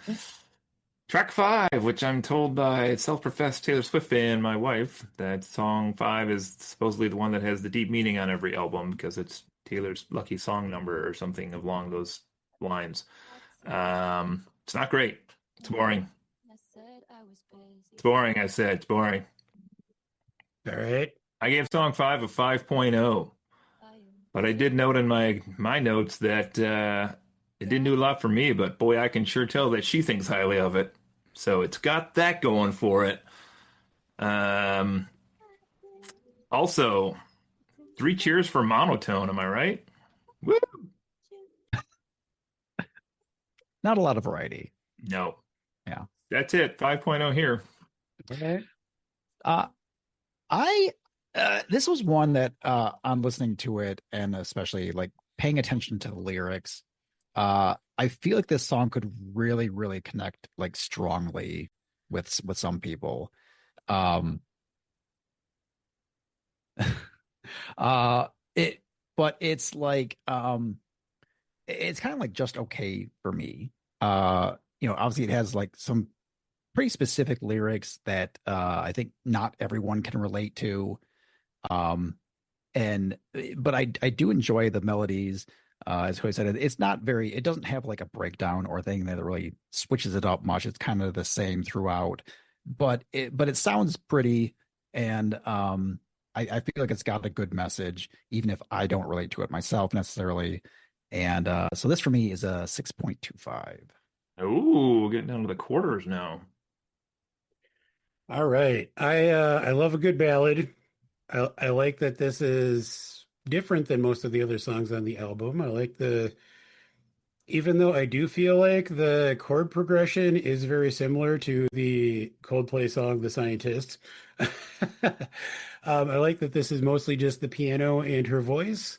Track 5, which I'm told by self-professed Taylor Swift fan, my wife, that song 5 is supposedly the one that has the deep meaning on every album because it's Taylor's lucky song number or something along those lines. It's not great. It's boring. It's boring, I said. It's boring. All right. I gave song 5 a 5.0. But I did note in my notes that it didn't do a lot for me, but boy, I can sure tell that she thinks highly of it. So it's got that going for it. Um, Also, 3 cheers for monotone, am I right? Woo! Not a lot of variety. No. Yeah. That's it. 5.0 here. All right. Uh, I this was one that on listening to it and especially like paying attention to the lyrics, I feel like this song could really, really connect like strongly with some people. Um uh it but it's like it's kind of like just okay for me. Obviously it has like some pretty specific lyrics that I think not everyone can relate to. Um and but I do enjoy the melodies. As Cody said, it's not very. It doesn't have like a breakdown or thing that really switches it up much. It's kind of the same throughout, but it sounds pretty, and I feel like it's got a good message, even if I don't relate to it myself necessarily. And so this for me is a 6.25. Ooh, getting down to the quarters now. All right. I love a good ballad. I like that this is different than most of the other songs on the album. I like the even though I do feel like the chord progression is very similar to the Coldplay song The Scientist. I like that this is mostly just the piano and her voice.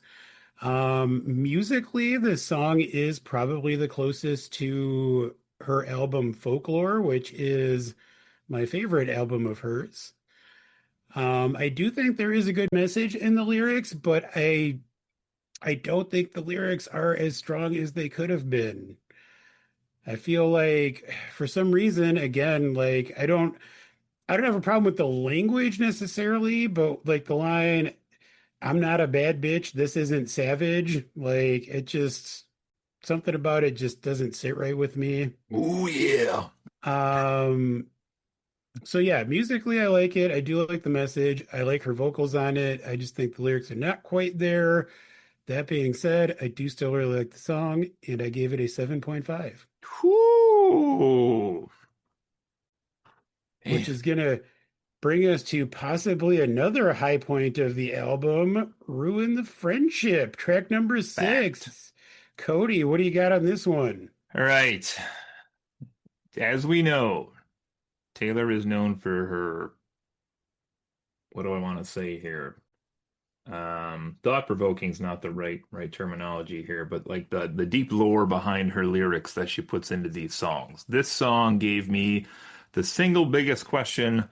Musically, the song is probably the closest to her album Folklore, which is my favorite album of hers. I do think there is a good message in the lyrics, but I don't think the lyrics are as strong as they could have been. I feel like for some reason, again, like I don't have a problem with the language necessarily, but like the line, I'm not a bad bitch, this isn't savage, like it just something about it just doesn't sit right with me. Ooh, yeah. Um, so yeah, musically I like it. I do like the message. I like her vocals on it. I just think the lyrics are not quite there. That being said, I do still really like the song, and I gave it a 7.5. Whoo. which Man, is gonna bring us to possibly another high point of the album, Ruin the Friendship, track number fact. 6. Cody, what do you got on this one? All right. As we know, Taylor is known for her, what do I want to say here? Thought-provoking is not the right terminology here, but like the deep lore behind her lyrics that she puts into these songs. This song gave me the single biggest question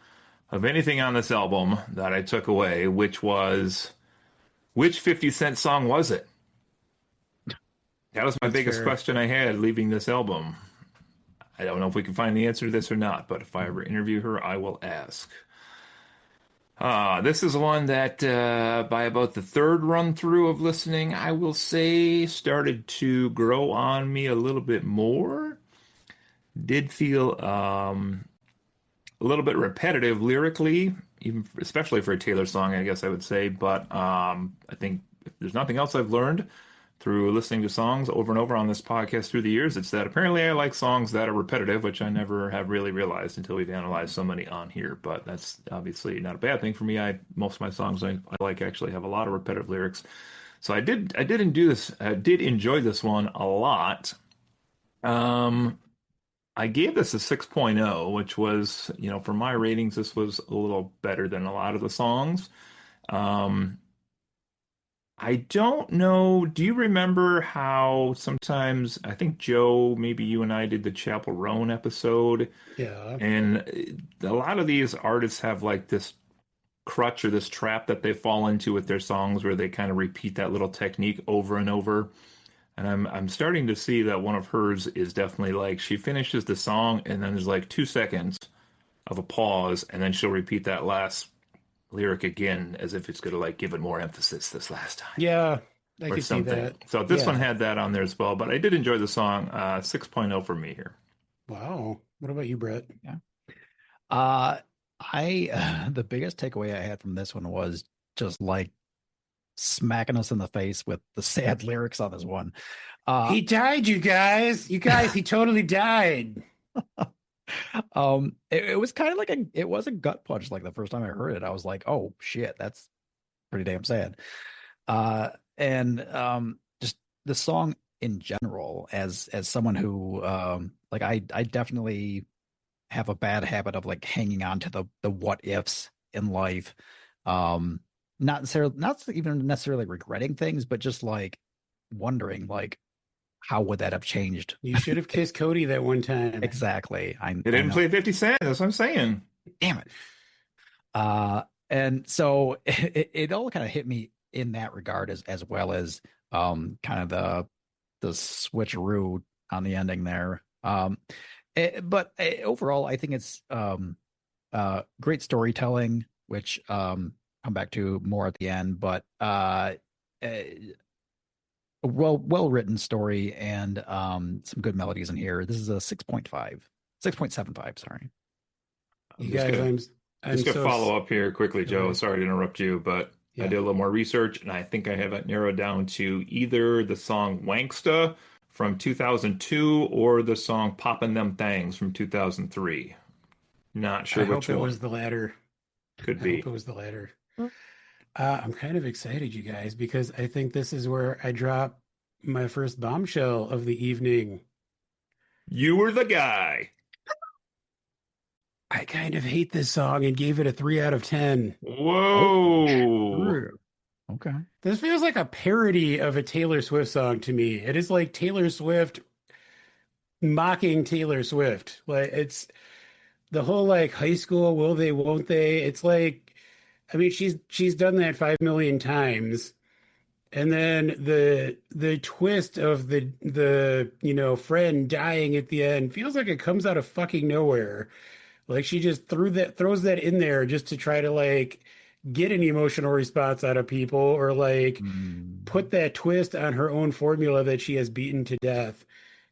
of anything on this album that I took away, which was which 50 Cent song was it? That was my That's biggest fair. question I had leaving this album. I don't know if we can find the answer to this or not, but if I ever interview her, I will ask. This is one that, by about the third run through of listening, I will say started to grow on me a little bit more. Did feel a little bit repetitive lyrically, even especially for a Taylor song, I guess I would say. But I think if there's nothing else I've learned through listening to songs over and over on this podcast through the years, it's that apparently I like songs that are repetitive, which I never have really realized until we've analyzed so many on here. But that's obviously not a bad thing for me. Most of my songs I like actually have a lot of repetitive lyrics. So I did enjoy this one a lot. Um, I gave this a 6.0, which was, for my ratings, this was a little better than a lot of the songs. Um, I don't know. Do you remember how sometimes I think Joe, maybe you and I did the Chapel Roan episode, Yeah. and a lot of these artists have like this crutch or this trap that they fall into with their songs where they kind of repeat that little technique over and over. And I'm starting to see that one of hers is definitely like she finishes the song and then there's like 2 seconds of a pause and then she'll repeat that last lyric again as if it's going to like give it more emphasis this last time Yeah, I or could see something. that. So this one Yeah. had that on there as well, but I did enjoy the song. 6.0 for me here. Wow. What about you, Brett? Yeah. Uh, I the biggest takeaway I had from this one was just like smacking us in the face with the sad lyrics on this one. Uh, He died, you guys. You guys, he totally died. it was kind of like it was a gut punch. Like the first time I heard it, I was like, oh shit, that's pretty damn sad. Uh, and just the song in general, as someone who like I definitely have a bad habit of like hanging on to the what ifs in life. Um, not even necessarily regretting things, but just like wondering like how would that have changed? You should have kissed Cody that one time. Exactly. They I didn't know. play 50 Cent. That's what I'm saying. Damn it. And so it all kind of hit me in that regard as well as kind of the switcheroo on the ending there. But overall, I think it's great storytelling, which come back to more at the end, but a well written story and some good melodies in here. This is a 6.5, 6.75, sorry. I'm You just guys, gonna I'm so follow up here quickly, go Joe. ahead. Sorry to interrupt you, but I Yeah. did a little more research and I think I have it narrowed down to either the song Wanksta from 2002 or the song Poppin' Them Thangs from 2003. Not I sure hope which it was one. the latter. Could I hope be. it was the latter. I'm kind of excited, you guys, because I think this is where I drop my first bombshell of the evening. You were the guy. I kind of hate this song and gave it a 3 out of 10. Oh, Whoa. true. Okay. This feels like a parody of a Taylor Swift song to me. It is like Taylor Swift mocking Taylor Swift. Like it's the whole like high school, will they, won't they? It's like, I mean, she's done that 5 million times. And then the twist of the friend dying at the end feels like it comes out of fucking nowhere. Like she just throws that in there just to try to like get an emotional response out of people or like Mm. put that twist on her own formula that she has beaten to death.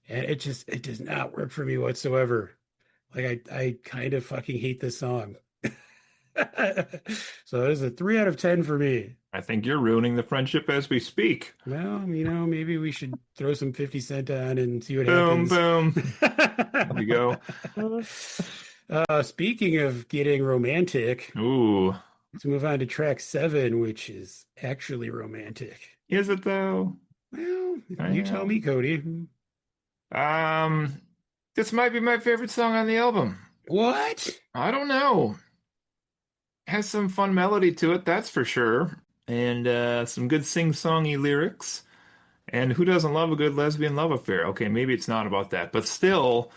And it does not work for me whatsoever. Like I kind of fucking hate this song. So it is a 3 out of 10 for me. I think you're ruining the friendship as we speak. Well, maybe we should throw some 50 Cent on and see what Boom, happens. boom. There we go. Speaking of getting romantic, Ooh, let's move on to track seven, which is actually romantic. is it though? Well, you tell Yeah. me, Cody. Um, this might be my favorite song on the album. What? I don't know. Has some fun melody to it, that's for sure, and some good sing-songy lyrics. And who doesn't love a good lesbian love affair? Okay, maybe it's not about that, but still,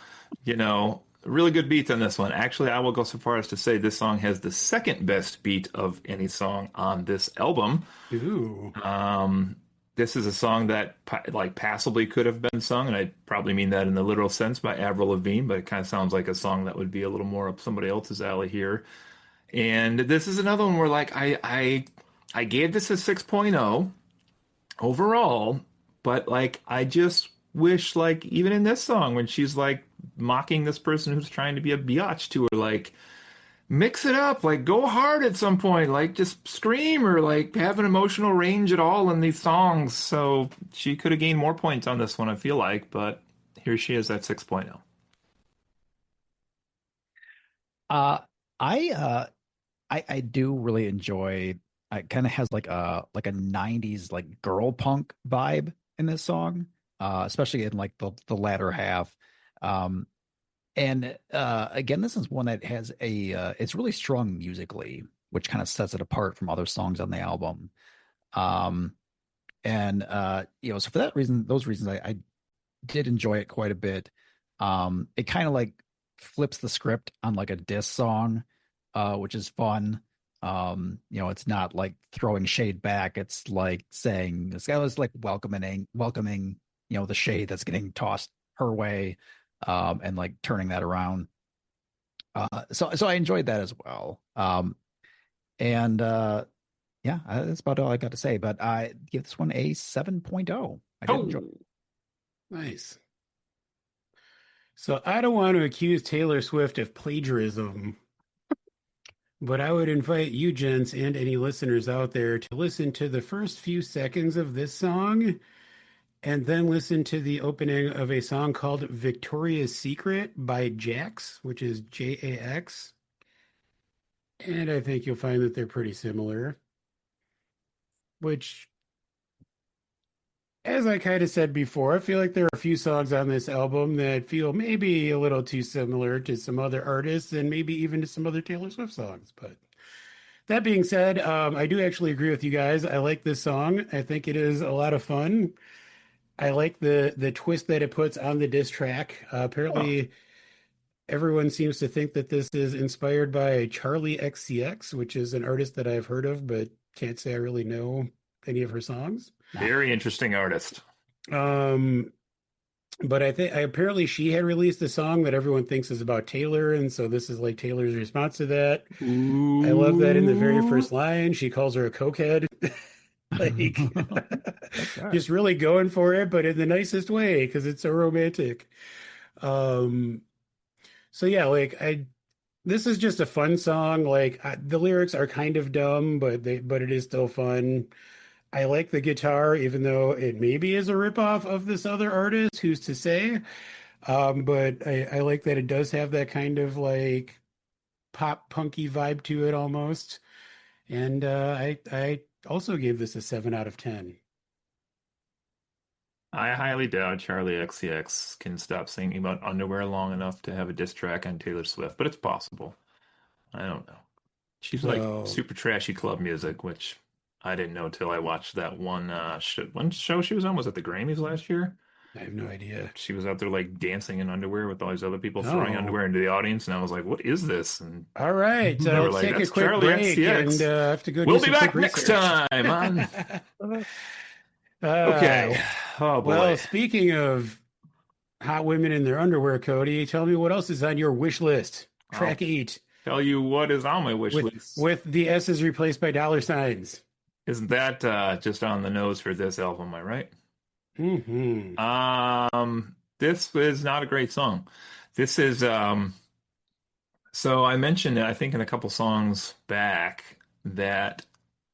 really good beats on this one. Actually, I will go so far as to say this song has the second best beat of any song on this album. Ooh. Um, this is a song that like passably could have been sung, and I probably mean that in the literal sense by Avril Lavigne, but it kind of sounds like a song that would be a little more up somebody else's alley here. And this is another one where like I gave this a 6.0 overall, but like I just wish like even in this song when she's like mocking this person who's trying to be a biatch to her, like mix it up, like go hard at some point, like just scream or like have an emotional range at all in these songs. So she could have gained more points on this one, I feel like, but here she is at 6.0. Uh, I I do really enjoy. It kind of has like a '90s like girl punk vibe in this song, especially in like the latter half. Um, and again, this is one that has it's really strong musically, which kind of sets it apart from other songs on the album. Um, and so for that reason, those reasons, I did enjoy it quite a bit. It kind of like flips the script on like a diss song, which is fun. It's not like throwing shade back. It's like saying this guy was like welcoming, the shade that's getting tossed her way, and like turning that around. So I enjoyed that as well. And yeah, that's about all I got to say. But I give this one a 7.0. I did enjoy. Oh, Nice. So I don't want to accuse Taylor Swift of plagiarism, but I would invite you, gents, and any listeners out there to listen to the first few seconds of this song and then listen to the opening of a song called Victoria's Secret by Jax, which is Jax. And I think you'll find that they're pretty similar, which, as I kind of said before, I feel like there are a few songs on this album that feel maybe a little too similar to some other artists and maybe even to some other Taylor Swift songs. But that being said, I do actually agree with you guys. I like this song. I think it is a lot of fun. I like the twist that it puts on the diss track. oh. Apparently, everyone seems to think that this is inspired by Charlie XCX, which is an artist that I've heard of, but can't say I really know any of her songs. Very interesting artist. Um, but I think apparently she had released a song that everyone thinks is about Taylor, and so this is like Taylor's response to that. I love that in the very Ooh. first line, she calls her a cokehead. Like Okay. just really going for it, but in the nicest way because it's so romantic. Um, so yeah, like I this is just a fun song. Like the lyrics are kind of dumb, but it is still fun. I like the guitar, even though it maybe is a ripoff of this other artist. Who's to say? But I like that it does have that kind of like pop punky vibe to it almost. And I also gave this a 7 out of 10. I highly doubt Charlie XCX can stop singing about underwear long enough to have a diss track on Taylor Swift, but it's possible. I don't know. She's like So super trashy club music, which I didn't know till I watched that one show she was on. Was it the Grammys last year? I have no idea. She was out there like dancing in underwear with all these other people throwing Oh, underwear into the audience, and I was like, "What is this?" And all right. they were Let's like, take a "That's quick Charlie break, and XCX." I have to go do We'll be some quick back next research. time on. Uh, Okay. Oh well, boy. speaking of hot women in their underwear, Cody, tell me what else is on your wish list. I'll Track eight tell you what is on my wish list. with the S's replaced by dollar signs. Isn't that just on the nose for this album, am I right? Hmm. This is not a great song. This is so I mentioned I think in a couple songs back that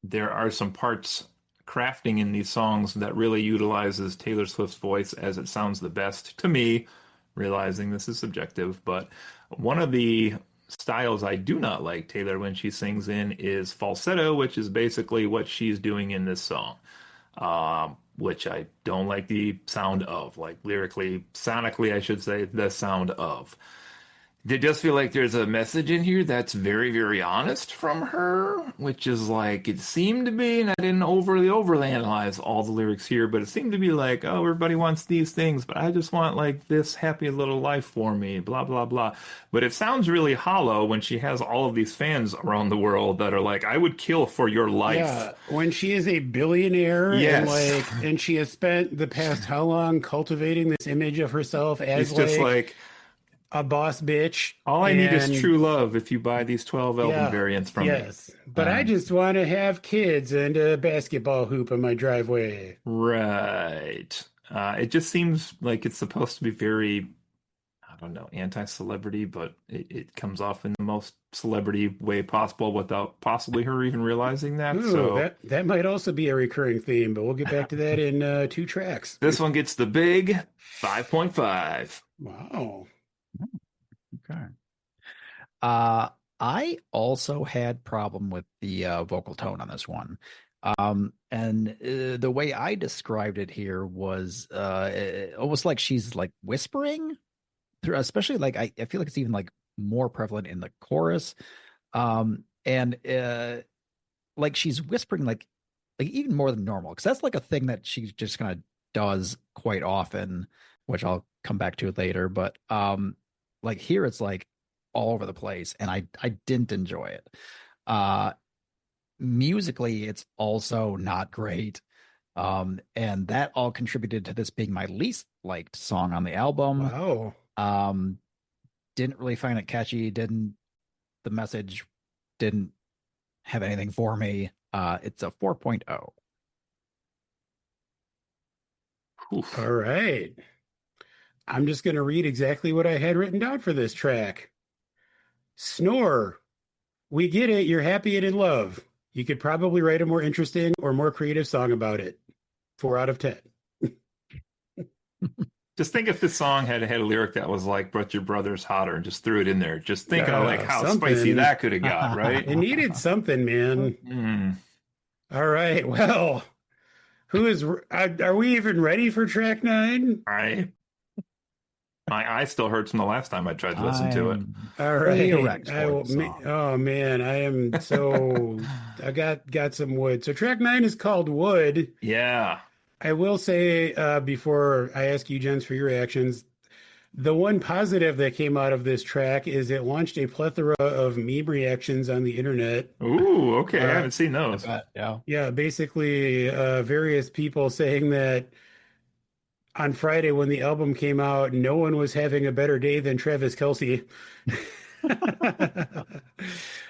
there are some parts crafting in these songs that really utilizes Taylor Swift's voice as it sounds the best to me, realizing this is subjective, but one of the styles I do not like Taylor when she sings in is falsetto, which is basically what she's doing in this song, which I don't like the sound of, like lyrically, sonically, I should say, the sound of. It does feel like there's a message in here that's very, very honest from her, which is like it seemed to be, and I didn't overly analyze all the lyrics here, but it seemed to be like, oh, everybody wants these things, but I just want like this happy little life for me, blah, blah, blah. But it sounds really hollow when she has all of these fans around the world that are like, I would kill for your life. Yeah, when she is a billionaire and Yes. and she has spent the past how long cultivating this image of herself as It's just like like, a boss bitch all I need is and true love if you buy these 12 album yeah, variants from me. yes. But I Um, just want to have kids and a basketball hoop in my driveway. Right. It just seems like it's supposed to be very, I don't know, anti-celebrity, but it comes off in the most celebrity way possible without possibly her even realizing that. Ooh, So that might also be a recurring theme, but we'll get back to that in two tracks. this one gets the big 5.5. Wow. okay. Uh, I also had problem with the vocal tone on this one. And the way I described it here was almost like she's like whispering through, especially like I feel like it's even like more prevalent in the chorus. And like she's whispering like even more than normal, because that's like a thing that she just kind of does quite often, which I'll come back to later. But like here it's like all over the place, and I didn't enjoy it. Uh Musically, it's also not great. And that all contributed to this being my least liked song on the album. Wow. Um, didn't really find it catchy, didn't the message didn't have anything for me. It's a 4.0. Oof. All right. I'm just going to read exactly what I had written down for this track. Snore. We get it. You're happy and in love. You could probably write a more interesting or more creative song about it. 4 out of 10. Just think if this song had had a lyric that was like, but your brother's hotter, and just threw it in there. Just think of like how spicy Something. that could have got, right? It needed something, man. Hmm. All right. Well, are we even ready for track nine? I my eye still hurts from the last time I tried to listen to it. I'm All right. erect for the song. Oh man, I am so I got some wood. So track nine is called Wood. Yeah. I will say before I ask you gents for your reactions, the one positive that came out of this track is it launched a plethora of meme reactions on the internet. Ooh, okay. I Uh, haven't seen I those. bet, yeah. yeah, basically various people saying that on Friday when the album came out, no one was having a better day than Travis Kelce.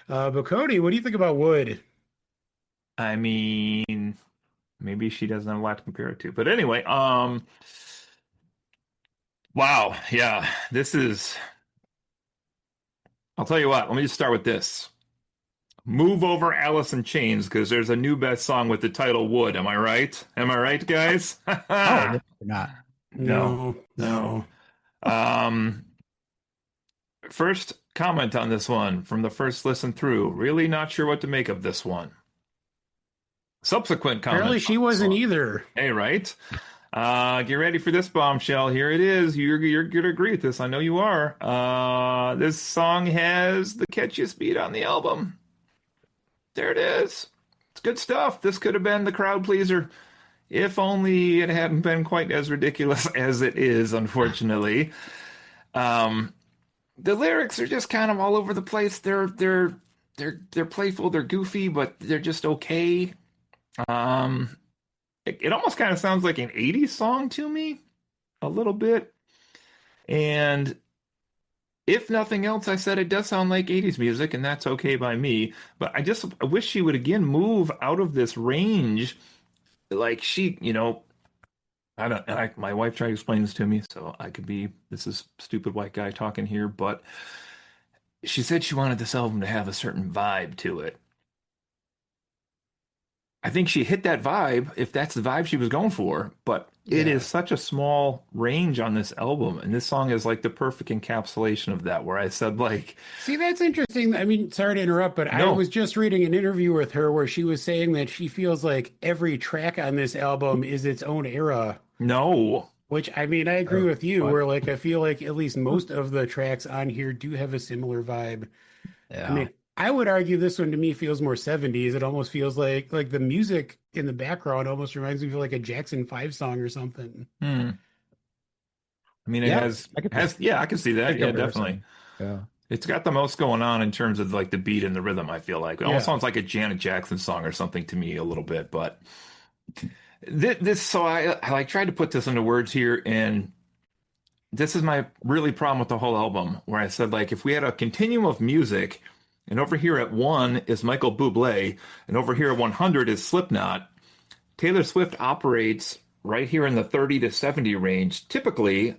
But Cody, what do you think about Wood? I mean, maybe she doesn't have a lot to compare it to. But anyway, wow, yeah, this is, I'll tell you what, let me just start with this. Move over Alice in Chains because there's a new best song with the title Wood. Am I right? Am I right, guys? Oh, you're not. No, No, no. no. Um, First comment on this one from the first listen through. Really not sure what to make of this one. Subsequent Apparently comments on she this wasn't one. either. Hey, right? Get ready for this bombshell. Here it is. You're gonna agree with this. I know you are. This song has the catchiest beat on the album. There it is. It's good stuff. This could have been the crowd pleaser, if only it hadn't been quite as ridiculous as it is, unfortunately. Um, the lyrics are just kind of all over the place. They're playful, they're goofy, but they're just okay. Um, it almost kind of sounds like an 80s song to me, a little bit. And if nothing else, I said it does sound like 80s music, and that's okay by me. But I wish she would again move out of this range. Like I don't, my wife tried to explain this to me, so I could be, this is stupid white guy talking here, but she said she wanted this album to have a certain vibe to it. I think she hit that vibe, if that's the vibe she was going for, but it is Yeah. such a small range on this album, and this song is like the perfect encapsulation of that, where I said like, See, that's interesting. I mean, sorry to interrupt, but I no, was just reading an interview with her where she was saying that she feels like every track on this album is its own era, no. which I mean, I agree Oh, with you, what? where like I feel like at least most of the tracks on here do have a similar vibe. I Yeah. mean, I would argue this one to me feels more 70s. It almost feels like the music in the background almost reminds me of like a Jackson 5 song or something. Hmm. I mean, it Yeah. has I could has yeah, I can see that. good Yeah, definitely. comparison. Yeah. It's got the most going on in terms of like the beat and the rhythm, I feel like. It almost Yeah. sounds like a Janet Jackson song or something to me a little bit, but so I like tried to put this into words here, and this is my really problem with the whole album, where I said like if we had a continuum of music, and over here at 1 is Michael Bublé, and over here at 100 is Slipknot, Taylor Swift operates right here in the 30 to 70 range, typically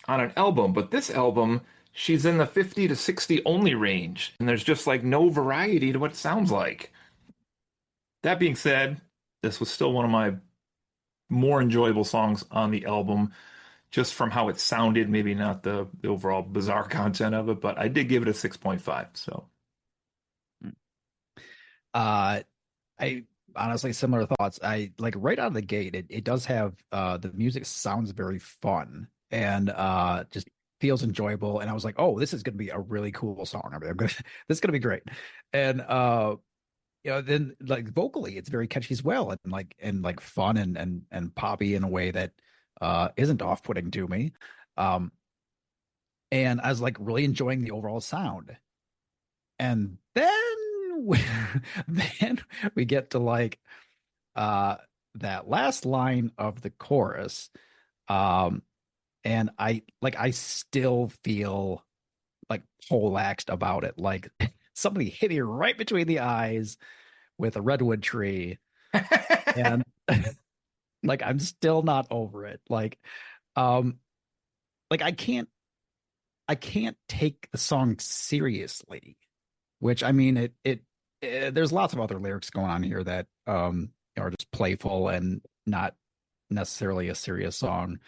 on an album, but this album, she's in the 50 to 60 only range, and there's just like no variety to what it sounds like. That being said, this was still one of my more enjoyable songs on the album, just from how it sounded, maybe not the overall bizarre content of it, but I did give it a 6.5. So, Uh, I honestly similar thoughts. I like right out of the gate, it does have the music sounds very fun and just feels enjoyable. And I was like, oh, this is gonna be a really cool song. I mean, I'm gonna this is gonna be great. And then like vocally, it's very catchy as well, and like fun and poppy in a way that isn't off-putting to me. Um, and I was like really enjoying the overall sound. And then we, then we get to like uh that last line of the chorus. Um and I still feel like polaxed about it. Like somebody hit me right between the eyes with a redwood tree. And like I'm still not over it. Um like I can't take the song seriously, which I mean there's lots of other lyrics going on here that are just playful and not necessarily a serious song.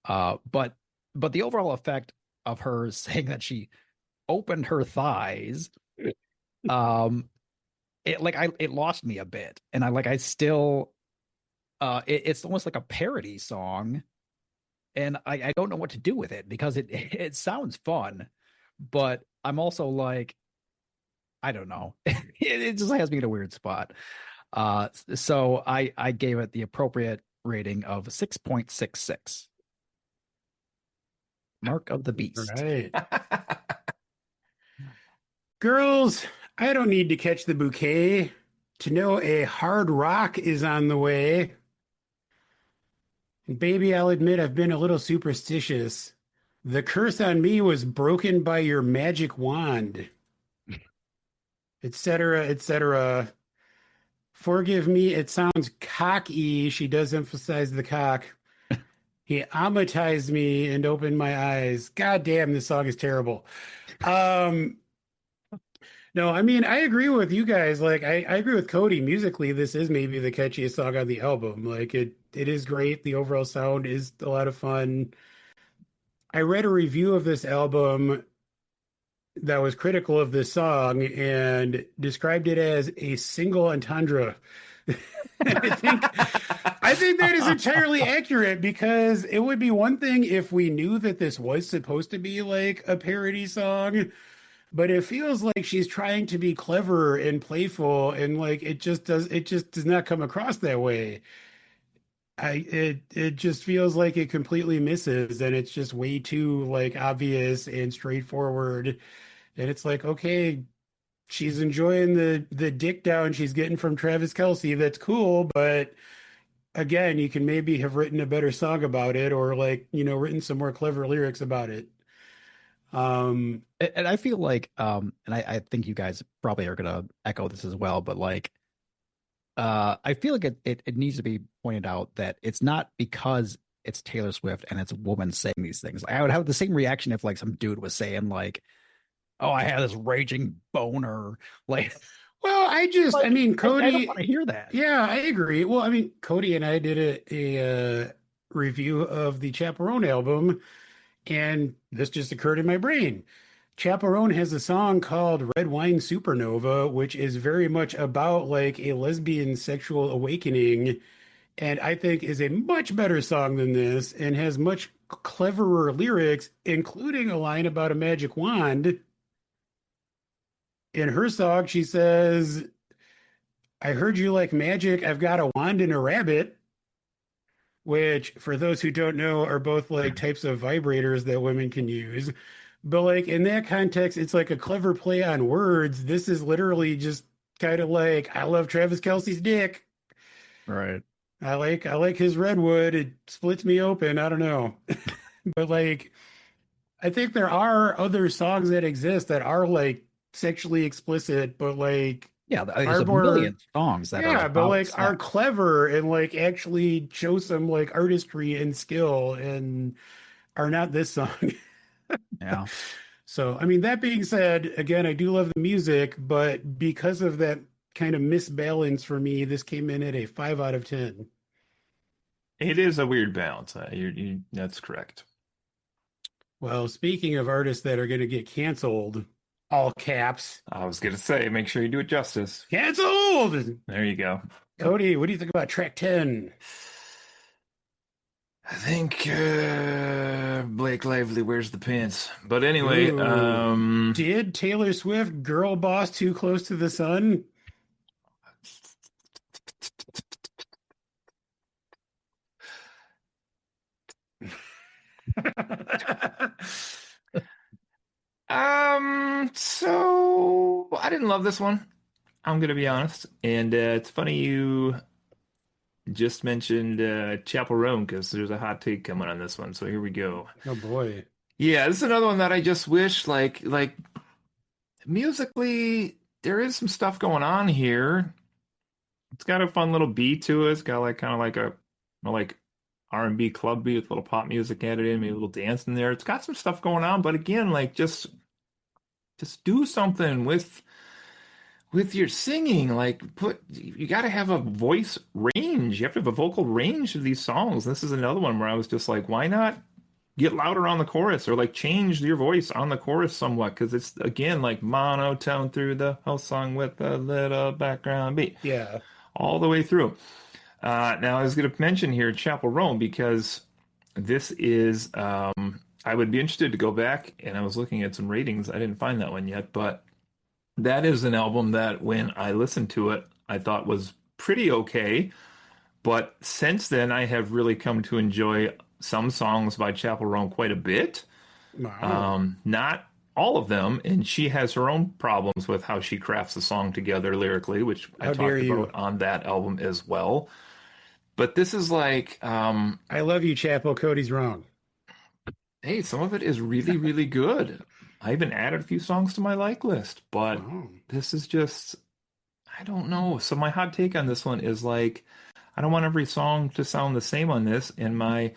But the overall effect of her saying that she opened her thighs, um, it lost me a bit, and I still it's almost like a parody song, and I don't know what to do with it because it sounds fun, but I'm also like I don't know. It just has me in a weird spot. So I gave it the appropriate rating of 6.66. Mark of the All Beast. right. Girls, I don't need to catch the bouquet to know a hard rock is on the way. And baby, I'll admit I've been a little superstitious. The curse on me was broken by your magic wand, etc., etc. Forgive me, it sounds cocky. She does emphasize the cock. He amatized me and opened my eyes. God damn, this song is terrible. Um, no, I mean, I agree with you guys. Like, I agree with Cody. Musically, this is maybe the catchiest song on the album. Like, it is great. The overall sound is a lot of fun. I read a review of this album that was critical of this song and described it as a single entendre. I think I think that is entirely accurate because it would be one thing if we knew that this was supposed to be like a parody song, but it feels like she's trying to be clever and playful and like it just does not come across that way. It just feels like it completely misses and it's just way too like obvious and straightforward. And it's like, okay, she's enjoying the dick down she's getting from Travis Kelce. That's cool, but again, you can maybe have written a better song about it or like, written some more clever lyrics about it. Um, And I feel like and I think you guys probably are gonna echo this as well, but like I feel like it needs to be pointed out that it's not because it's Taylor Swift and it's a woman saying these things. I would have the same reaction if like some dude was saying like, "Oh, I had this raging boner," like Well, I Like, mean, I don't want to Cody, hear that. yeah, I agree. Well, I mean, Cody and I did a review of the Chaperone album, and this just occurred in my brain. Chaperone has a song called Red Wine Supernova, which is very much about like a lesbian sexual awakening, and I think is a much better song than this and has much cleverer lyrics, including a line about a magic wand. In her song, she says, I heard you like magic. I've got a wand and a rabbit, which, for those who don't know, are both like types of vibrators that women can use. But like in that context, it's like a clever play on words. This is literally just kind of like, I love Travis Kelce's dick. Right. I like his redwood. It splits me open. I don't know. But like I think there are other songs that exist that are like sexually explicit, but like Yeah, there's are a more, million songs that are yeah, but about like are sex. clever and like actually show some like artistry and skill and are not this song. Yeah. So, I mean, that being said, again, I do love the music, but because of that kind of misbalance for me, this came in at a 5 out of 10. It is a weird balance. That's correct. Well, speaking of artists that are going to get canceled, all caps, I was gonna say, make sure you do it justice. canceled. There you go. Cody, what do you think about track 10? I think Blake Lively wears the pants. But anyway, Ooh, did Taylor Swift girl boss too close to the sun? so I didn't love this one. I'm gonna be honest. And it's funny you just mentioned Chapel Roan because there's a hot take coming on this one. So here we go. Oh boy. Yeah, this is another one that I just wish like musically there is some stuff going on here. It's got a fun little beat to it. It's got like kind of like a more like R&B club beat with a little pop music added in, maybe a little dance in there. It's got some stuff going on, but again, like just do something with your singing. Like put you got to have a voice range. You have to have a vocal range of these songs. This is another one where I was just like, why not get louder on the chorus or like change your voice on the chorus somewhat? Because it's again like monotone through the whole song with a little background beat Yeah. all the way through. Now, I was going to mention here Chapel Rome because this is, I would be interested to go back and I was looking at some ratings. I didn't find that one yet, but that is an album that when I listened to it, I thought was pretty okay. But since then, I have really come to enjoy some songs by Chapel Rome quite a bit. Wow. Not all of them, and she has her own problems with how she crafts a song together lyrically, which I How dare talked you? about on that album as well. But this is like, I love you, Chapel. Cody's wrong. hey, some of it is really, really good. I even added a few songs to my like list, but Wow. this is just, I don't know. So my hot take on this one is like, I don't want every song to sound the same on this. And my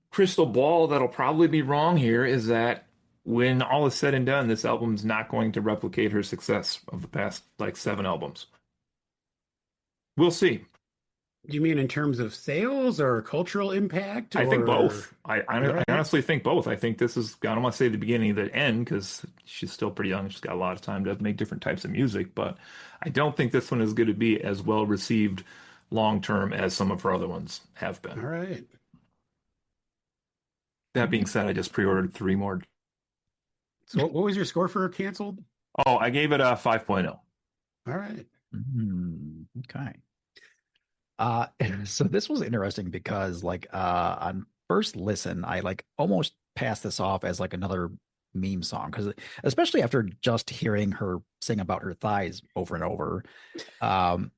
crystal ball that'll probably be wrong here is that when all is said and done, this album's not going to replicate her success of the past like 7 albums. We'll see. Do you mean in terms of sales or cultural impact I think or? both. I All right. honestly think both. I think this is, I don't want to say the beginning, the end, because she's still pretty young. She's got a lot of time to make different types of music, but I don't think this one is going to be as well received long term as some of her other ones have All been. right. That being said, I just pre-ordered 3 more. So what was your score for canceled? Oh, I gave it a 5.0. All right. Okay. So this was interesting because on first listen, I like almost passed this off as like another meme song because especially after just hearing her sing about her thighs over and over. Um,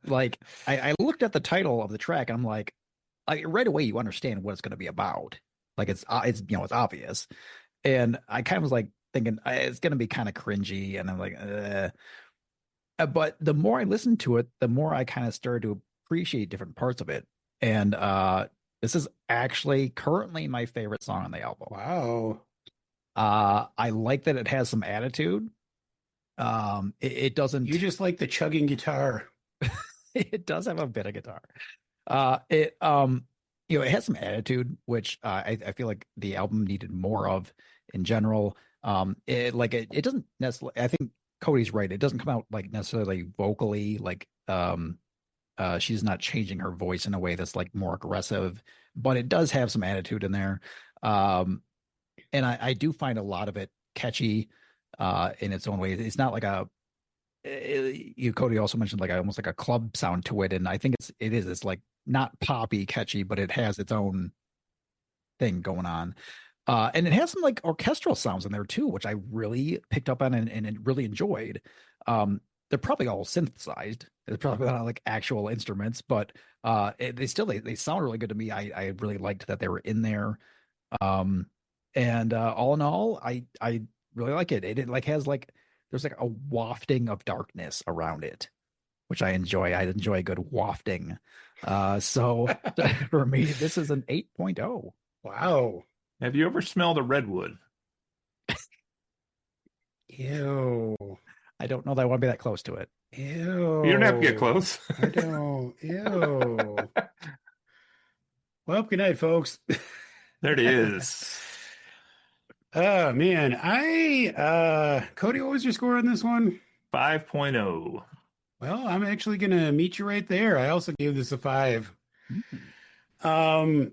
like I looked at the title of the track and I'm like right away you understand what it's going to be about. Like it's it's obvious, and I kind of was like thinking it's going to be kind of cringy, and I'm like, but the more I listened to it, the more I kind of started to appreciate different parts of it. And this is actually currently my favorite song on the album. Wow. I like that it has some attitude. It You doesn't. just like the chugging guitar. It does have a bit of guitar. It it has some attitude, which I feel like the album needed more of in general. It doesn't necessarily. I think Cody's right. It doesn't come out like necessarily vocally she's not changing her voice in a way that's like more aggressive, but it does have some attitude in there. Um, and I do find a lot of it catchy in its own way. It's not like Cody also mentioned like almost like a club sound to it, and I think it's like not poppy catchy, but it has its own thing going on. And it has some like orchestral sounds in there too, which I really picked up on and really enjoyed. They're probably all synthesized. They're probably not like actual instruments, but they sound really good to me. I really liked that they were in there. Um, and all in all, I really like it. It like has like there's like a wafting of darkness around it, which I enjoy. I enjoy a good wafting. So for me, this is an 8.0. Wow. Have you ever smelled a redwood? Ew. I don't know that I want to be that close to it. You don't have to get Ew. close. I don't. Ew. Well, good night, folks. There it is. Oh man, Cody, what was your score on this one? 5.0. Well, I'm actually gonna meet you right there. I also gave this a five. Mm. Um,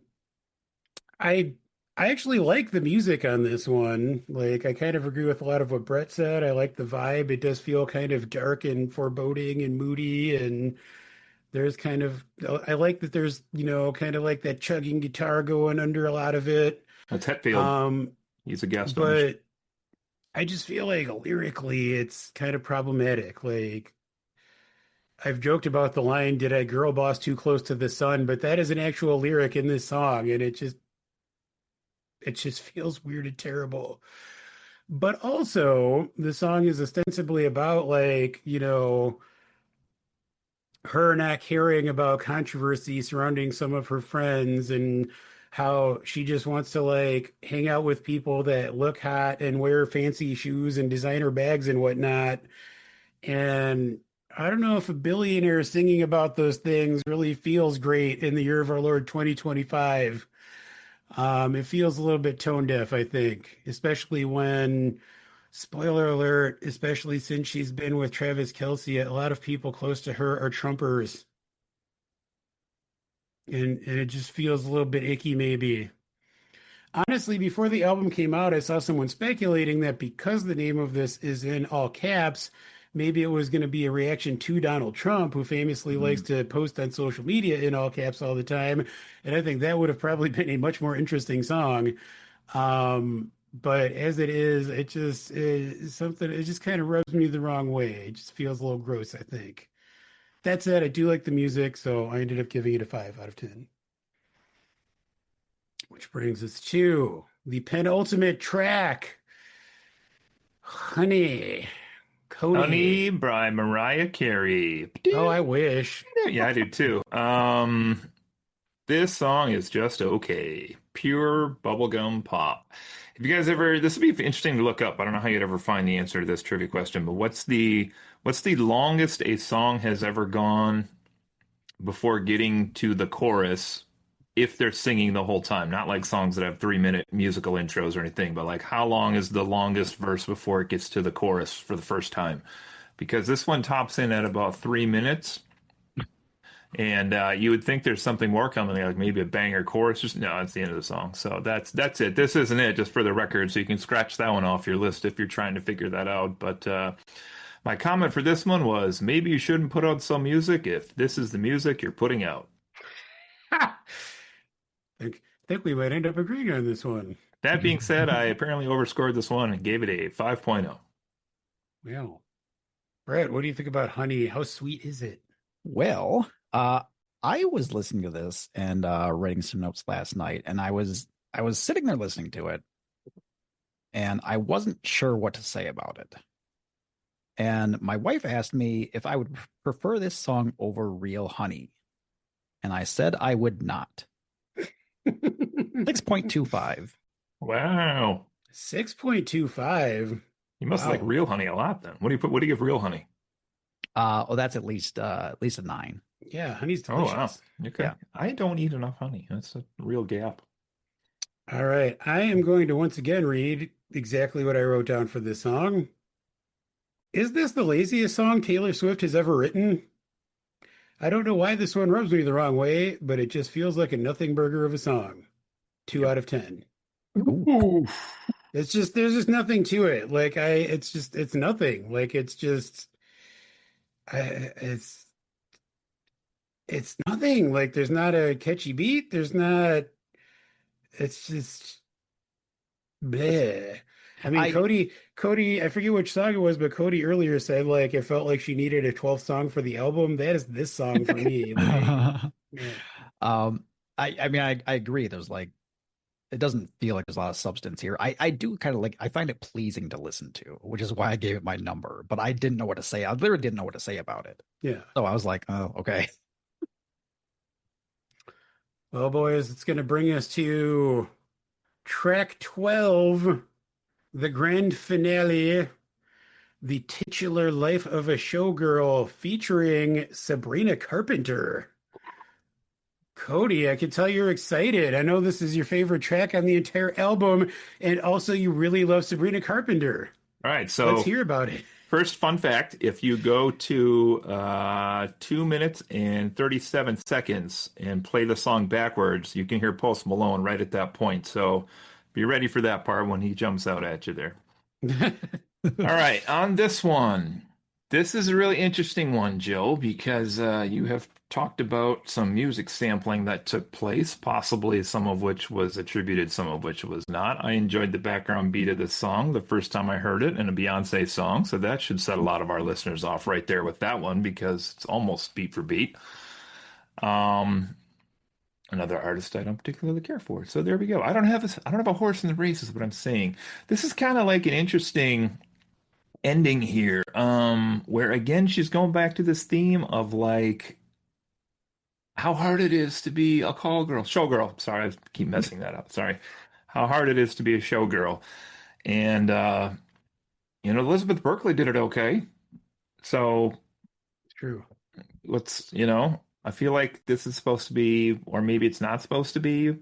I I actually like the music on this one. Like I kind of agree with a lot of what Brett said. I like the vibe. It does feel kind of dark and foreboding and moody, and there's kind of I like that there's, kind of like that chugging guitar going under a lot of it. That's Hetfield. Um, He's a guest on this. but I just feel like lyrically it's kind of problematic. Like I've joked about the line, "Did I girl boss too close to the sun?" But that is an actual lyric in this song, and it just feels weird and terrible. But also, the song is ostensibly about like, her not caring about controversy surrounding some of her friends and how she just wants to like hang out with people that look hot and wear fancy shoes and designer bags and whatnot. And I don't know if a billionaire singing about those things really feels great in the year of our Lord 2025. It feels a little bit tone deaf, I think, especially when, spoiler alert, especially since she's been with Travis Kelce, a lot of people close to her are Trumpers. And it just feels a little bit icky, maybe. Honestly, before the album came out, I saw someone speculating that because the name of this is in all caps, maybe it was going to be a reaction to Donald Trump, who famously likes Mm. to post on social media in all caps all the time. And I think that would have probably been a much more interesting song. But as it is, it just is something, it just kind of rubs me the wrong way. It just feels a little gross, I think. That said, I do like the music, so I ended up giving it a 5 out of 10. Which brings us to the penultimate track, Honey, Cody. Honey by Mariah Carey. Oh, I wish. Yeah, I do too. This song is just okay. Pure bubblegum pop. Have you guys ever, this would be interesting to look up. I don't know how you'd ever find the answer to this trivia question, but what's the longest a song has ever gone before getting to the chorus if they're singing the whole time? Not like songs that have 3-minute musical intros or anything, but like how long is the longest verse before it gets to the chorus for the first time? Because this one tops in at about 3 minutes. And you would think there's something more coming, like maybe a banger chorus. Just no, it's the end of the song. So that's it. This isn't it, just for the record. So you can scratch that one off your list if you're trying to figure that out. But my comment for this one was maybe you shouldn't put out some music if this is the music you're putting out. Ha! Think we might end up agreeing on this one. That being said, I apparently overscored this one and gave it a 5.0. Well, Brett, what do you think about Honey? How sweet is it? Well, I was listening to this and writing some notes last night, and I was sitting there listening to it, and I wasn't sure what to say about it. And my wife asked me if I would prefer this song over Real Honey, and I said I would not. 6.25. Wow. 6.25. You must like Wow. real honey a lot then. What do you put? What do you give real honey? Oh, that's at least a 9. Yeah, honey's Oh wow. delicious. Okay. Yeah. I don't eat enough honey. That's a real gap. All right. I am going to once again read exactly what I wrote down for this song. Is this the laziest song Taylor Swift has ever written? I don't know why this one rubs me the wrong way, but it just feels like a nothing burger of a song. 2 out of 10. Ooh. Ooh. It's just there's just nothing to it. It's nothing. Like it's just I, it's nothing. Like there's not a catchy beat. There's not. It's just bleh. I mean, I Cody, I forget which song it was, but Cody earlier said like it felt like she needed a 12th song for the album. That is this song for me. Like, yeah. um I mean I agree. There's like it doesn't feel like there's a lot of substance here. I do kind of like I find it pleasing to listen to, which is why I gave it my number. But I didn't know what to say. I literally didn't know what to say about it. Yeah. So I was like, oh, okay. Well, boys, it's gonna bring us to track 12, the grand finale, the titular life of a showgirl featuring Sabrina Carpenter. Cody, I can tell you're excited. I know this is your favorite track on the entire album, and also you really love Sabrina Carpenter. All right. Let's So hear about it. first fun fact, if you go to 2 minutes and 37 seconds and play the song backwards, you can hear Post Malone right at that point. So be ready for that part when he jumps out at you there. All right, on this one, this is a really interesting one, Jill, because you have talked about some music sampling that took place, possibly some of which was attributed, some of which was not. I enjoyed the background beat of this song the first time I heard it in a Beyonce song, so that should set a lot of our listeners off right there with that one because it's almost beat for beat. Um, Another artist I don't particularly care for. So there we go. I don't have a horse in the race, is what I'm saying. This is kind of like an interesting ending here, where again she's going back to this theme of like how hard it is to be a call girl, showgirl. Sorry, I keep messing that up. Sorry. How hard it is to be a showgirl. And Elizabeth Berkley did it okay. So True. I feel like this is supposed to be, or maybe it's not supposed to be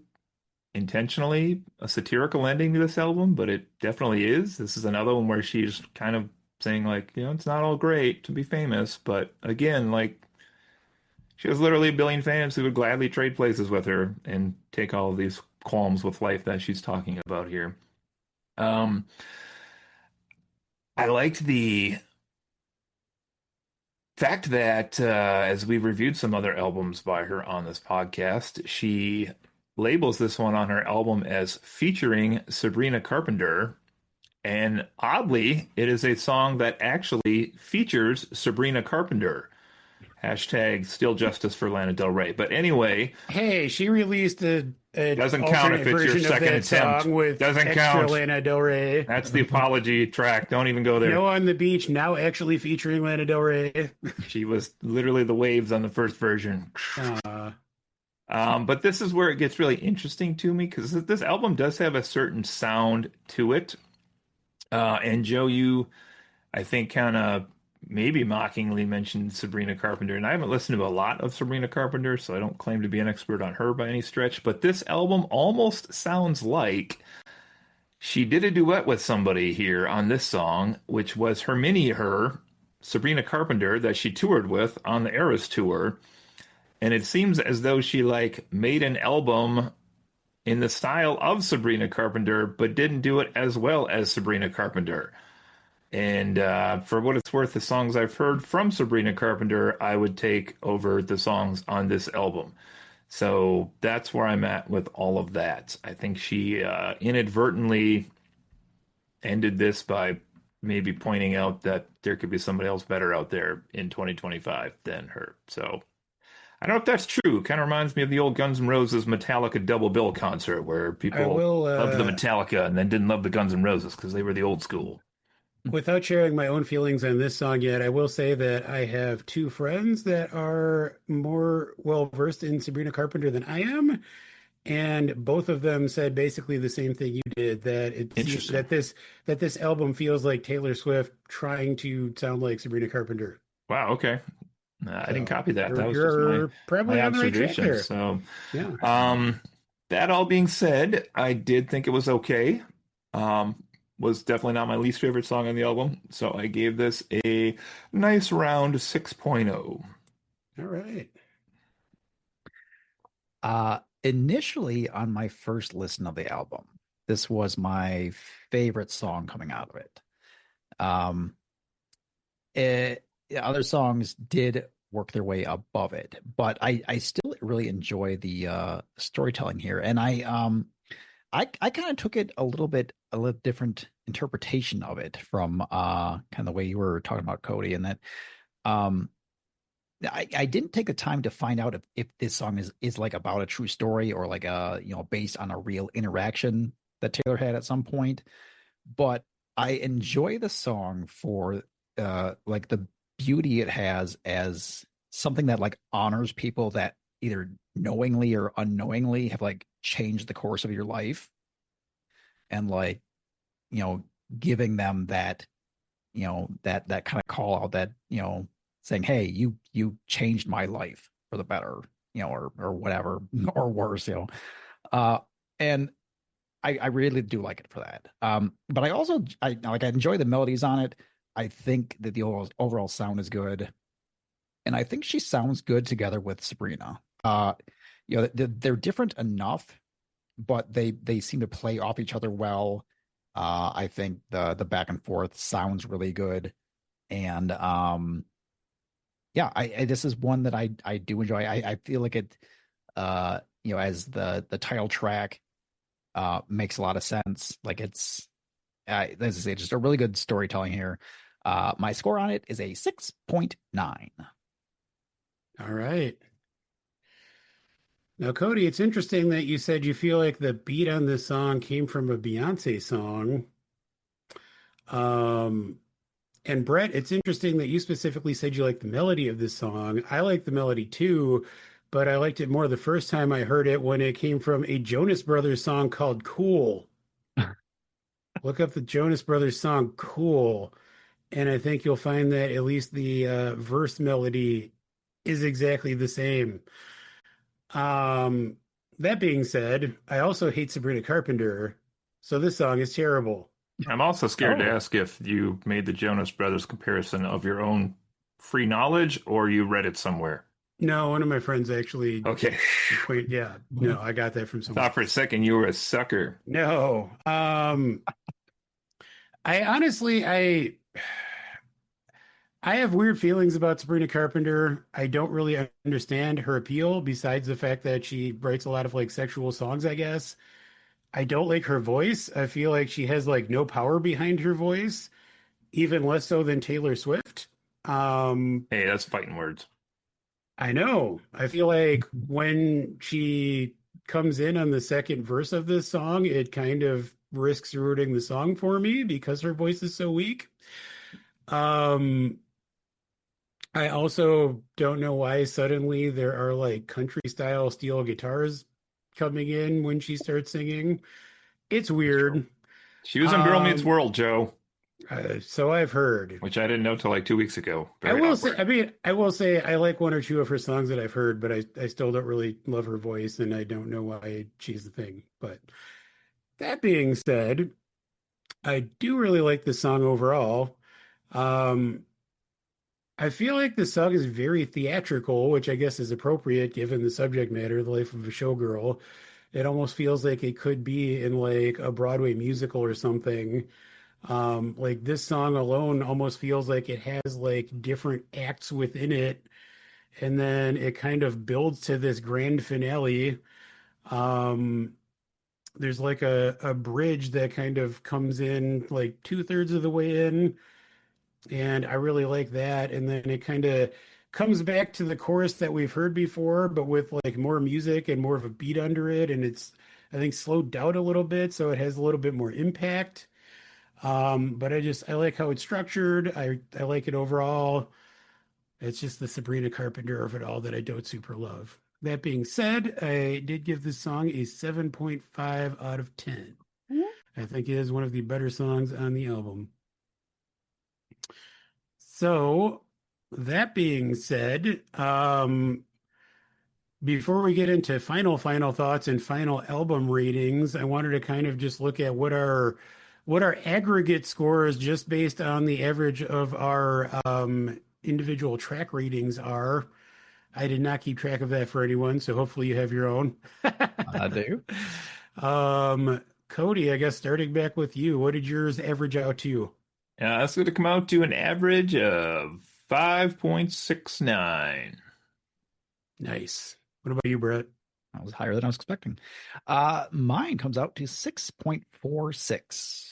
intentionally a satirical ending to this album, but it definitely is. This is another one where she's kind of saying like, it's not all great to be famous, but again, like she has literally a billion fans who would gladly trade places with her and take all of these qualms with life that she's talking about here. Um, I liked the fact that as we've reviewed some other albums by her on this podcast, she labels this one on her album as featuring Sabrina Carpenter. And oddly, it is a song that actually features Sabrina Carpenter. Hashtag still justice for Lana Del Rey. But anyway, Hey, she released a doesn't count alternate if it's your version of second that attempt. song with Doesn't extra count. Lana Del Rey. That's the apology track. Don't even go there. No on the Beach, now actually featuring Lana Del Rey. She was literally the waves on the first version. Uh, But this is where it gets really interesting to me because this album does have a certain sound to it. And Joe, you, I think, kind of maybe mockingly mentioned Sabrina Carpenter. And I haven't listened to a lot of Sabrina Carpenter, so I don't claim to be an expert on her by any stretch. But this album almost sounds like she did a duet with somebody here on this song, which was her, Sabrina Carpenter, that she toured with on the Eras tour. And it seems as though she like made an album in the style of Sabrina Carpenter, but didn't do it as well as Sabrina Carpenter. And for what it's worth, the songs I've heard from Sabrina Carpenter, I would take over the songs on this album. So that's where I'm at with all of that. I think she inadvertently ended this by maybe pointing out that there could be somebody else better out there in 2025 than her. So I don't know if that's true. Kind of reminds me of the old Guns N' Roses Metallica double bill concert where I people will, loved the Metallica and then didn't love the Guns N' Roses because they were the old school. without sharing my own feelings on this song yet, I will say that I have two friends that are more well versed in Sabrina Carpenter than I am. and both of them said basically the same thing you did, that Interesting. that this album feels like Taylor Swift trying to sound like Sabrina Carpenter. Wow, okay. I didn't So copy that. That was just you're my probably on the right track observation. there. So, Yeah. um, that all being said, I did think it was okay. Was definitely not my least favorite song on the album. So I gave this a nice round 6.0. All right. Initially on my first listen of the album, this was my favorite song coming out of it. Um, yeah, other songs did work their way above it, but I still really enjoy the storytelling here, and I kind of took it a little different interpretation of it from kind of the way you were talking about Cody, and that um I didn't take the time to find out if this song is like about a true story or like a based on a real interaction that Taylor had at some point. But I enjoy the song for like the beauty it has as something that like honors people that either knowingly or unknowingly have like changed the course of your life, and like you know giving them that that kind of call out, that saying, hey, you changed my life for the better, or whatever, or worse, uh and I really do like it for that. But I also I enjoy the melodies on it. I think that the overall sound is good, and I think she sounds good together with Sabrina. They're different enough, but they seem to play off each other well. I think the back and forth sounds really good, and yeah, I this is one that I do enjoy. I feel like it, as the title track makes a lot of sense. Like it's, as I say, just a really good storytelling here. My score on it is a 6.9. All right. Now, Cody, it's interesting that you said you feel like the beat on this song came from a Beyonce song. Um, and Brett, it's interesting that you specifically said you like the melody of this song. I like the melody too, but I liked it more the first time I heard it when it came from a Jonas Brothers song called Cool. Look up the Jonas Brothers song Cool, and I think you'll find that at least the verse melody is exactly the same. Um, that being said, I also hate Sabrina Carpenter, so this song is terrible. I'm also scared to Oh, ask if you made the Jonas Brothers comparison of your own free knowledge or you read it somewhere. No, one of my friends actually Okay. yeah, no, I got that from I somewhere thought for a else. second you were a sucker. No, I honestly, I have weird feelings about Sabrina Carpenter. I don't really understand her appeal besides the fact that she writes a lot of like sexual songs, I guess. I don't like her voice. I feel like she has like no power behind her voice, even less so than Taylor Swift. Um, Hey, that's fighting words. I know. I feel like when she comes in on the second verse of this song, it kind of risks ruining the song for me because her voice is so weak. Um, I also don't know why suddenly there are like country style steel guitars coming in when she starts singing. It's That's true. weird. She was in Girl Meets Um, World, Joe, so I've heard. which I didn't know till like 2 weeks ago. Very awkward. I will say I like one or two of her songs that I've heard, but I still don't really love her voice and I don't know why she's the thing. But that being said, I do really like the song overall. Um, I feel like the song is very theatrical, which I guess is appropriate given the subject matter, the life of a showgirl. It almost feels like it could be in like a Broadway musical or something. Like this song alone almost feels like it has like different acts within it, and then it kind of builds to this grand finale. Um, there's like a bridge that kind of comes in like two-thirds of the way in, and I really like that. And then it kind of comes back to the chorus that we've heard before, but with like more music and more of a beat under it, and it's I think slowed down a little bit, so it has a little bit more impact. But I like how it's structured. I like it overall. It's just the Sabrina Carpenter of it all that I don't super love. That being said, I did give this song a 7.5 out of 10. I think it is one of the better songs on the album. So, that being said, before we get into final thoughts and final album ratings, I wanted to kind of just look at what our aggregate scores just based on the average of our individual track ratings are. I did not keep track of that for anyone, so hopefully you have your own. I do. Cody, I guess starting back with you, what did yours average out to? That's going to come out to an average of 5.69. Nice. What about you, Brett? That was higher than I was expecting. Mine comes out to 6.46.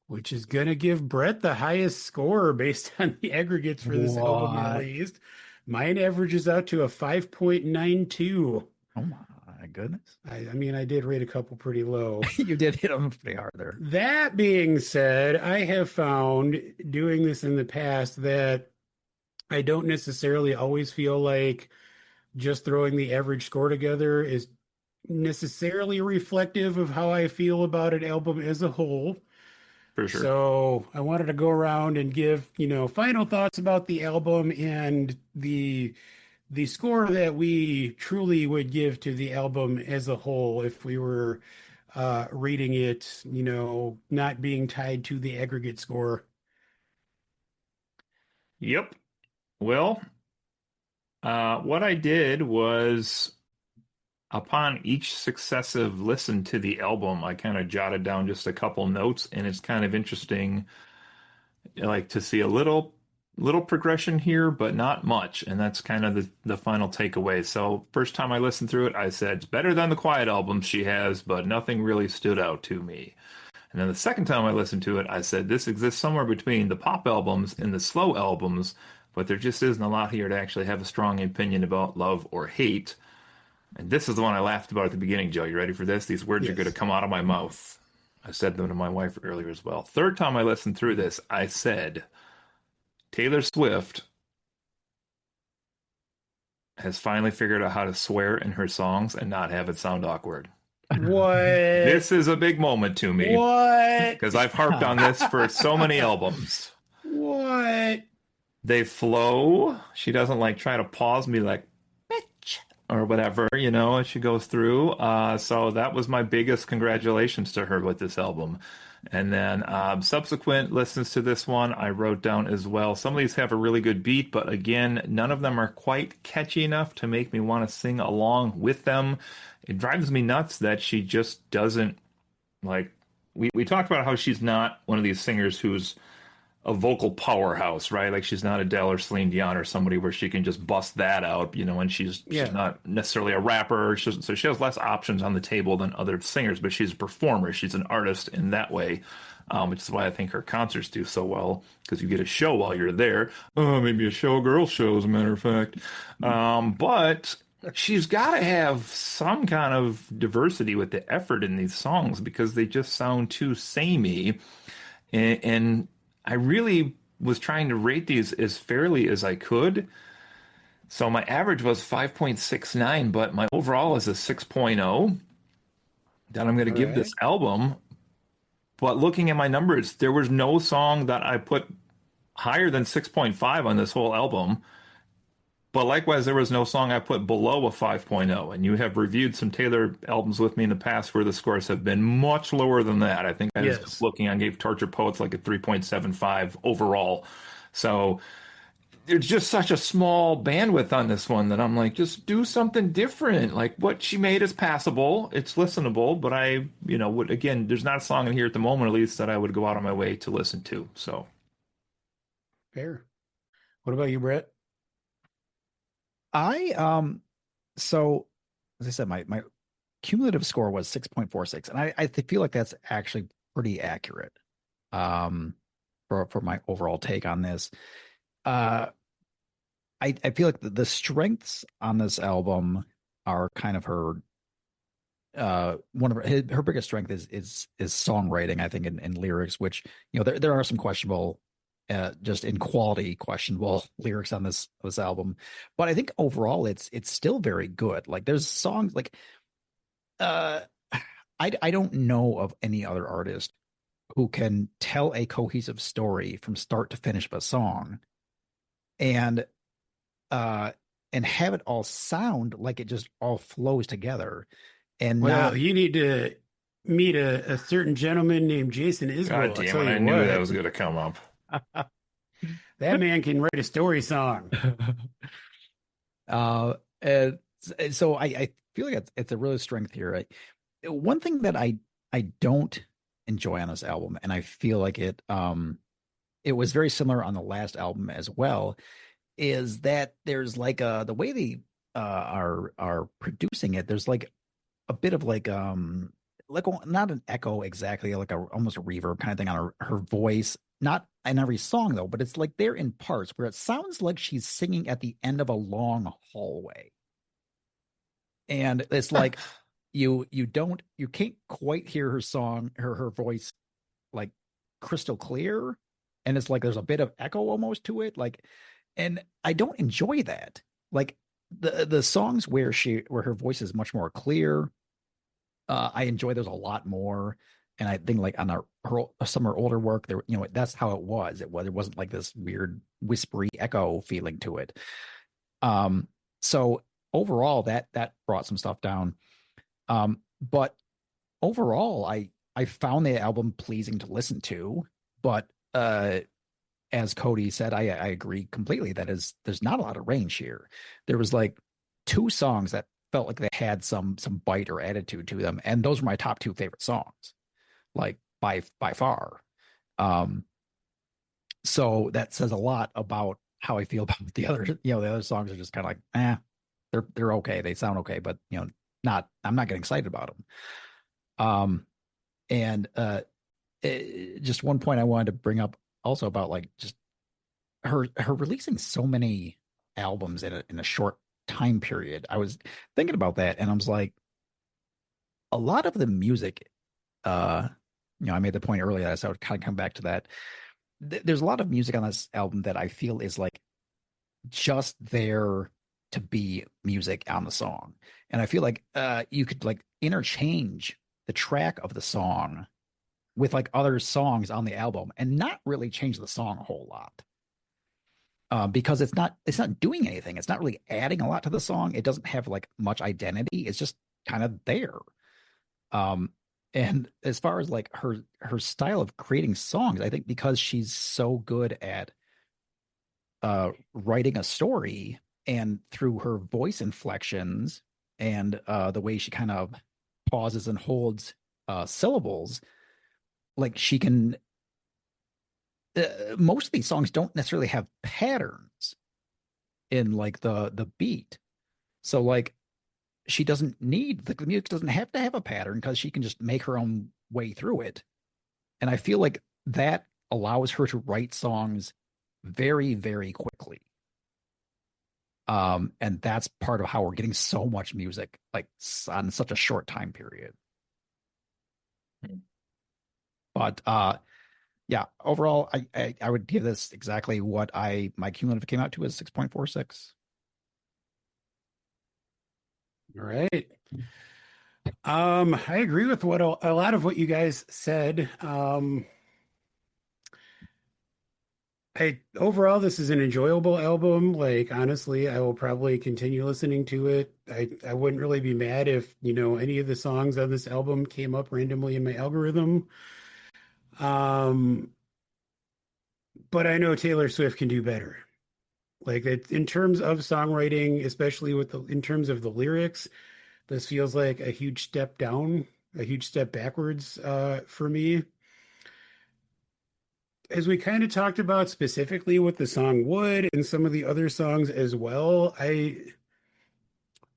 Which is going to give Brett the highest score based on the aggregates for this album, at What? least. Mine averages out to a 5.92. Oh my goodness. I mean, I did rate a couple pretty low. You did hit them pretty hard there. That being said, I have found doing this in the past that I don't necessarily always feel like just throwing the average score together is necessarily reflective of how I feel about an album as a whole. For sure. So I wanted to go around and give, final thoughts about the album and the score that we truly would give to the album as a whole if we were rating it, not being tied to the aggregate score. Yep. Well, what I did was upon each successive listen to the album, I kind of jotted down just a couple notes, and it's kind of interesting, like to see a little progression here, but not much. And that's kind of the final takeaway. So first time I listened through it, I said it's better than the Quiet albums she has, but nothing really stood out to me. And then the second time I listened to it, I said this exists somewhere between the pop albums and the slow albums, but there just isn't a lot here to actually have a strong opinion about love or hate. And this is the one I laughed about at the beginning, Joe. You ready for this? These words are going to Yes. come out of my mouth. I said them to my wife earlier as well. Third time I listened through this, I said Taylor Swift has finally figured out how to swear in her songs and not have it sound awkward. What? This is a big moment to me What? because I've harped on this for so many albums. What? They flow. She doesn't like try to pause me like bitch or whatever, as she goes through. So that was my biggest congratulations to her with this album. And then subsequent listens to this one, I wrote down as well. Some of these have a really good beat, but again, none of them are quite catchy enough to make me want to sing along with them. It drives me nuts that she just doesn't like. We talked about how she's not one of these singers who's a vocal powerhouse, right? Like she's not Adele or Celine Dion or somebody where she can just bust that out, and she's Yeah, not necessarily a rapper. So she has less options on the table than other singers, but she's a performer. She's an artist in that way, which is why I think her concerts do so well because you get a show while you're there. Oh, maybe a showgirl show, as a matter of fact. But she's got to have some kind of diversity with the effort in these songs because they just sound too samey. And I really was trying to rate these as fairly as I could. So my average was 5.69, but my overall is a 6.0 that I'm going to all give this right. album. But looking at my numbers, there was no song that I put higher than 6.5 on this whole album. But likewise, there was no song I put below a 5.0. And you have reviewed some Taylor albums with me in the past where the scores have been much lower than that. I think I was Yes, looking, I gave Torture Poets like a 3.75 overall. So there's just such a small bandwidth on this one that I'm like, just do something different. Like what she made is passable, it's listenable, but I, would again, there's not a song in here at the moment, at least, that I would go out of my way to listen to. So fair. What about you, Brett? I so as I said, my cumulative score was 6.46, and I feel like that's actually pretty accurate for my overall take on this. Uh I feel like the strengths on this album are kind of her one of her biggest strength is songwriting, I think, in lyrics, which there are some questionable just in quality questionable lyrics on this album. But I think overall it's still very good. Like there's songs like uh I don't know of any other artist who can tell a cohesive story from start to finish of a song and uh and have it all sound like it just all flows together and Well, not you need to meet a certain gentleman named Jason God Isbell. I damn tell it! you I knew that what, was going to come up. that man can write a story song. uh and so I feel like it's a really strength here. One thing that I don't enjoy on this album, and I feel like it was very similar on the last album as well, is that there's like the way they are producing it, there's like a bit of like not an echo exactly, like a almost a reverb kind of thing on her voice. Not in every song though, but it's like there in parts where it sounds like she's singing at the end of a long hallway. And it's like you can't quite hear her song, her voice like crystal clear. And it's like there's a bit of echo almost to it. Like, and I don't enjoy that. Like the songs where her voice is much more clear, I enjoy those a lot more. And I think like on some of her older work, there, that's how it was. It wasn't like this weird whispery echo feeling to it. So overall, that brought some stuff down. But overall, I found the album pleasing to listen to. But as Cody said, I agree completely. That is, there's not a lot of range here. There was like two songs that felt like they had some bite or attitude to them, and those were my top two favorite songs, like by far. Um, so that says a lot about how I feel about the other. The other songs are just kind of like, they're okay. They sound okay, but not. I'm not getting excited about them. And just one point I wanted to bring up also about like just her releasing so many albums in a short time period. I was thinking about that, and I was like, a lot of the music, uh, I made the point earlier, so I would kind of come back to that. There's a lot of music on this album that I feel is like just there to be music on the song, and I feel like you could like interchange the track of the song with like other songs on the album and not really change the song a whole lot. Because it's not doing anything. It's not really adding a lot to the song. It doesn't have like much identity. It's just kind of there. Um, and as far as like her style of creating songs, I think because she's so good at writing a story and through her voice inflections and the way she kind of pauses and holds syllables, like she can. Most of these songs don't necessarily have patterns in like the beat. So like she doesn't need the music doesn't have to have a pattern because she can just make her own way through it. And I feel like that allows her to write songs very, very quickly. And that's part of how we're getting so much music like on such a short time period. But yeah, overall, I would give this exactly what my cumulative came out to is 6.46. All right. I agree with what a lot of what you guys said. I overall this is an enjoyable album. Like honestly, I will probably continue listening to it. I wouldn't really be mad if, any of the songs on this album came up randomly in my algorithm. Um, but I know Taylor Swift can do better. Like that in terms of songwriting, especially in terms of the lyrics, this feels like a huge step down, a huge step backwards for me. As we kind of talked about specifically with the song Wood and some of the other songs as well, I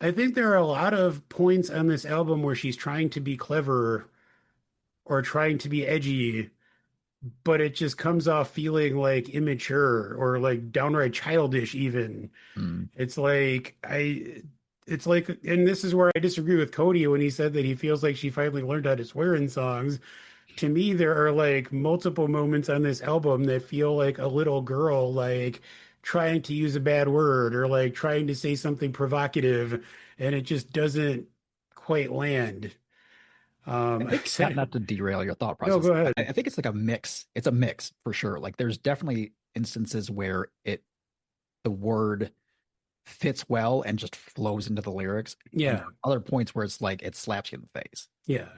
think there are a lot of points on this album where she's trying to be clever or trying to be edgy, but it just comes off feeling like immature or like downright childish even. Mm. It's like it's like, and this is where I disagree with Cody when he said that he feels like she finally learned how to swear in songs to me, there are like multiple moments on this album that feel like a little girl, like trying to use a bad word or like trying to say something provocative, and it just doesn't quite land. I think not to derail your thought No, process. go ahead. I think it's like a mix. It's a mix for sure. Like there's definitely instances where the word fits well and just flows into the lyrics, and there Yeah, are other points where it's like it slaps you in the face. yeah.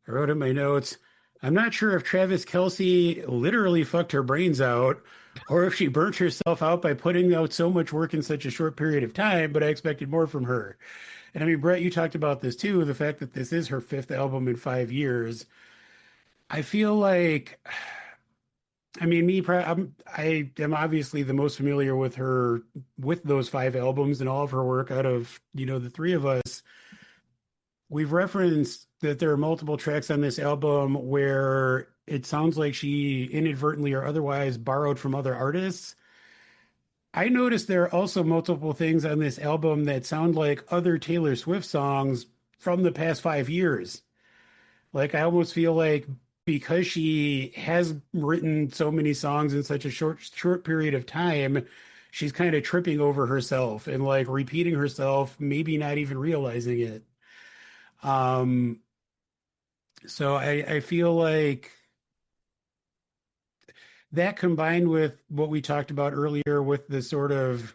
I wrote in my notes, I'm not sure if Travis Kelsey literally fucked her brains out or if she burnt herself out by putting out so much work in such a short period of time, but I expected more from her. And I mean, Brett, you talked about this too, the fact that this is her fifth album in 5 years. I feel like, I mean, I am obviously the most familiar with her, with those five albums and all of her work out of, the three of us. We've referenced that there are multiple tracks on this album where it sounds like she inadvertently or otherwise borrowed from other artists. I noticed there are also multiple things on this album that sound like other Taylor Swift songs from the past 5 years. Like I almost feel like because she has written so many songs in such a short period of time, she's kind of tripping over herself and like repeating herself, maybe not even realizing it. Um, so I feel like that combined with what we talked about earlier with the sort of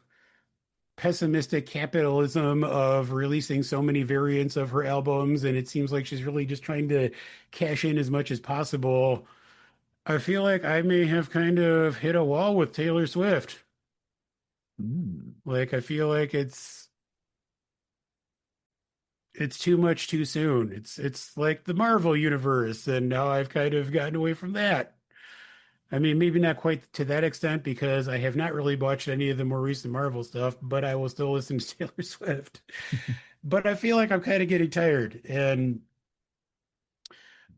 pessimistic capitalism of releasing so many variants of her albums, and it seems like she's really just trying to cash in as much as possible. I feel like I may have kind of hit a wall with Taylor Swift. Mm. Like I feel like it's too much too soon. It's like the Marvel universe, and now I've kind of gotten away from that. I mean, maybe not quite to that extent because I have not really watched any of the more recent Marvel stuff, but I will still listen to Taylor Swift. But I feel like I'm kind of getting tired. And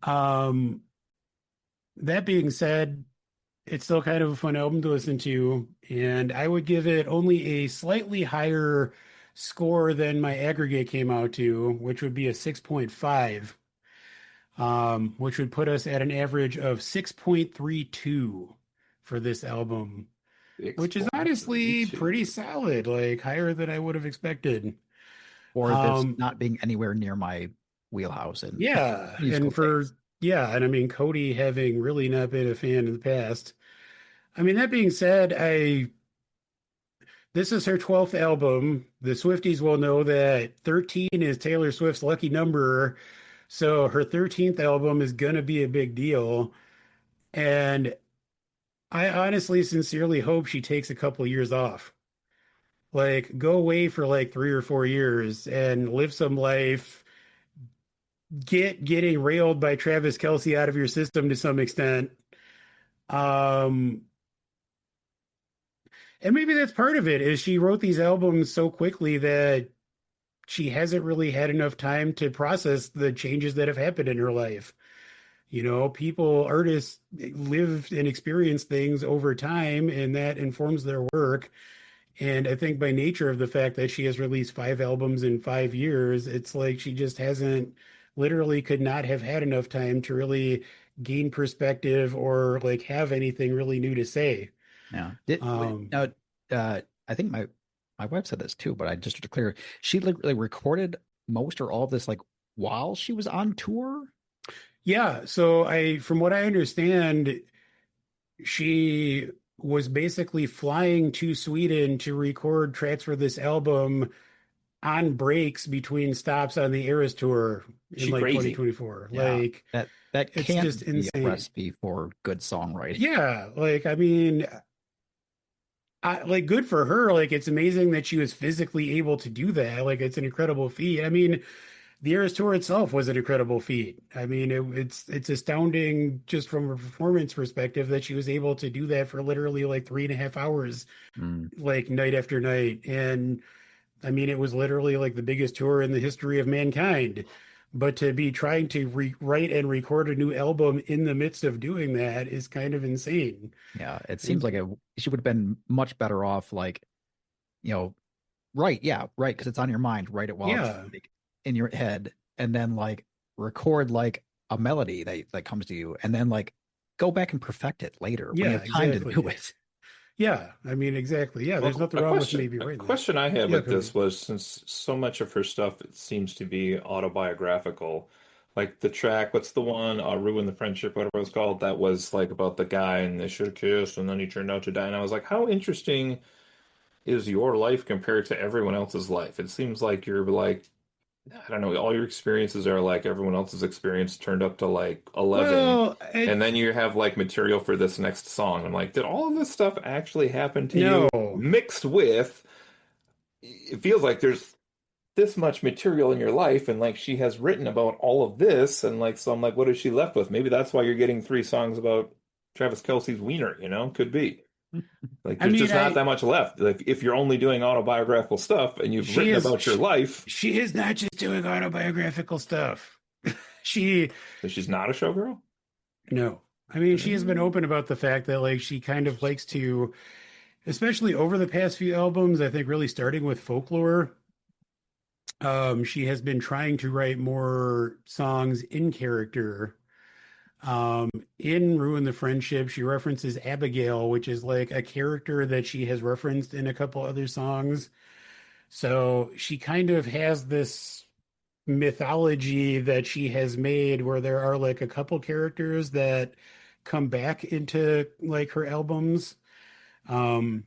um, that being said, it's still kind of a fun album to listen to. And I would give it only a slightly higher score than my aggregate came out to, which would be a 6.5, which would put us at an average of 6.32 for this album, which is honestly 6.32. pretty solid, like higher than I would have expected. Or this Um, not being anywhere near my wheelhouse in yeah, musical taste. and I mean Cody having really not been a fan in the past. I mean, that being said, I this is her 12th album. The Swifties will know that 13 is Taylor Swift's lucky number. So her 13th album is gonna be a big deal. And I honestly, sincerely hope she takes a couple years off. Like, go away for like 3 or 4 years and live some life. Getting railed by Travis Kelsey out of your system to some extent. Um, and maybe that's part of it is she wrote these albums so quickly that she hasn't really had enough time to process the changes that have happened in her life. Artists live and experience things over time, and that informs their work. And I think by nature of the fact that she has released five albums in 5 years, it's like she just hasn't literally could not have had enough time to really gain perspective or like have anything really new to say. Yeah. Um, Now, I think my wife said this too, but I just to clear, she literally recorded most or all of this like while she was on tour. yeah, so from what I understand, she was basically flying to Sweden to record tracks for this album on breaks between stops on the Eras tour in She like crazy. 2024. Yeah, Like that it's can't just be a insane. recipe for good songwriting. Yeah, like I mean, like good for her. Like it's amazing that she was physically able to do that. Like it's an incredible feat. I mean, the Eras tour itself was an incredible feat. I mean, it's astounding just from a performance perspective that she was able to do that for literally like 3.5 hours, Mm, like night after night. And I mean, it was literally like the biggest tour in the history of mankind. But to be trying to write and record a new album in the midst of doing that is kind of insane. yeah, it seems like And she would have been much better off like, you know, right, yeah, right, because it's on your mind, write it while it's yeah, like in your head, and then like record like a melody that comes to you, and then like go back and perfect it later when you Yeah, have time to do exactly. it. Yeah, I mean, exactly. Yeah, there's Well, nothing wrong with maybe a writing that. question I had Yeah, with Cody. this was since so much of her stuff it seems to be autobiographical, like the track, what's the one, Ruin the Friendship, whatever it was called, that was like about the guy and they should have kissed and then he turned out to die. And I was like, how interesting is your life compared to everyone else's life? It seems like you're like, I don't know, all your experiences are like everyone else's experience turned up to like 11. Well, And then you have like material for this next song. I'm like, did all of this stuff actually happen to no. you? Mixed with, it feels like there's this much material in your life, and like she has written about all of this, and like, so I'm like, what is she left with? Maybe that's why you're getting three songs about Travis Kelce's wiener, Could be. Like, I there's mean, just not that much left. Like, if you're only doing autobiographical stuff and you've she written is about your life, she is not just doing autobiographical stuff. She so she's not a showgirl? No. I mean, she has been Mm, open about the fact that like she kind of likes to, especially over the past few albums, I think really starting with Folklore, she has been trying to write more songs in character. Um, in Ruin the Friendship, she references Abigail, which is like a character that she has referenced in a couple other songs. So she kind of has this mythology that she has made where there are like a couple characters that come back into like her albums. Um,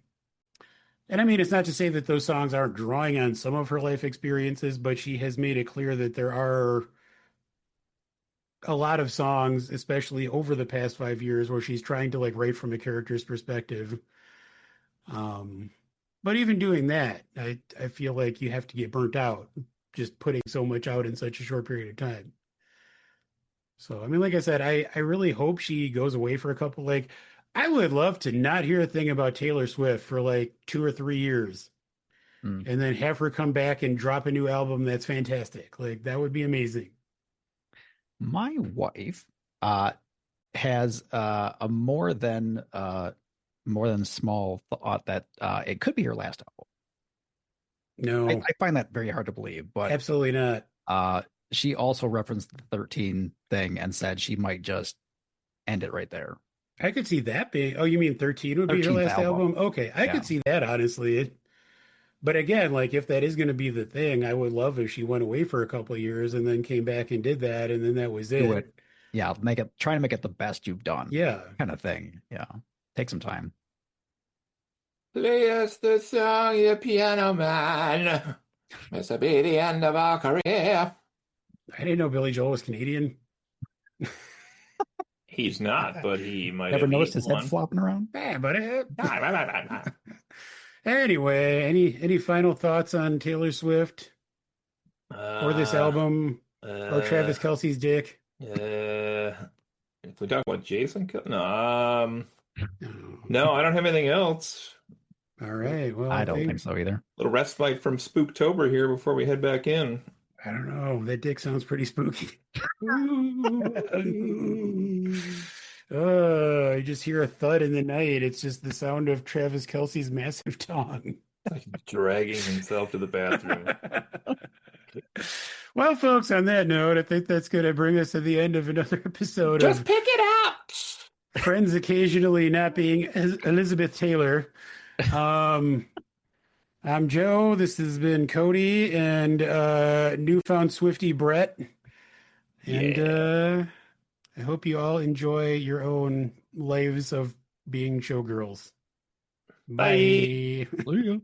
and I mean, it's not to say that those songs aren't drawing on some of her life experiences, but she has made it clear that there are a lot of songs, especially over the past 5 years, where she's trying to like write from a character's perspective. Um, but even doing that, I feel like you have to get burnt out just putting so much out in such a short period of time. So, I mean, like I said, I really hope she goes away for a couple. Like, I would love to not hear a thing about Taylor Swift for like 2 or 3 years Mm. and then have her come back and drop a new album that's fantastic. Like, that would be amazing. My wife uh has a more than small thought that it could be her last album. No, I find that very hard to believe, but absolutely not. uh she also referenced the 13 thing and said she might just end it right there. I could see that being, oh, you mean 13 would be her 13th last album. album? Okay, I Yeah. could see that honestly. But again, like if that is going to be the thing, I would love if she went away for a couple of years and then came back and did that, and then that was Do it. it. Yeah, make it try to make it the best you've done Yeah. kind of thing. Yeah. Take some time. play us the song, you piano man. This will be the end of our career. I didn't know Billy Joel was Canadian. He's not, but he might Never have noticed eaten his head one. flopping around? Yeah, but Uh, anyway, any final thoughts on Taylor Swift or this album or uh, Travis Kelce's dick? if we talk about Jason, no, No. no, I don't have anything else. All right. Well, I I don't think think so either. Little respite from Spooktober here before we head back in. I don't know. That dick sounds pretty spooky. I just hear a thud in the night. It's just the sound of Travis Kelce's massive tongue. Like dragging himself to the bathroom. Well, folks, on that note, I think that's going to bring us to the end of another episode Just of pick it up. Friends Occasionally Not Being Elizabeth Taylor. Um, I'm Joe. This has been Cody and newfound Swifty Brett. And Yeah. I hope you all enjoy your own lives of being showgirls. Bye. Bye. There you go.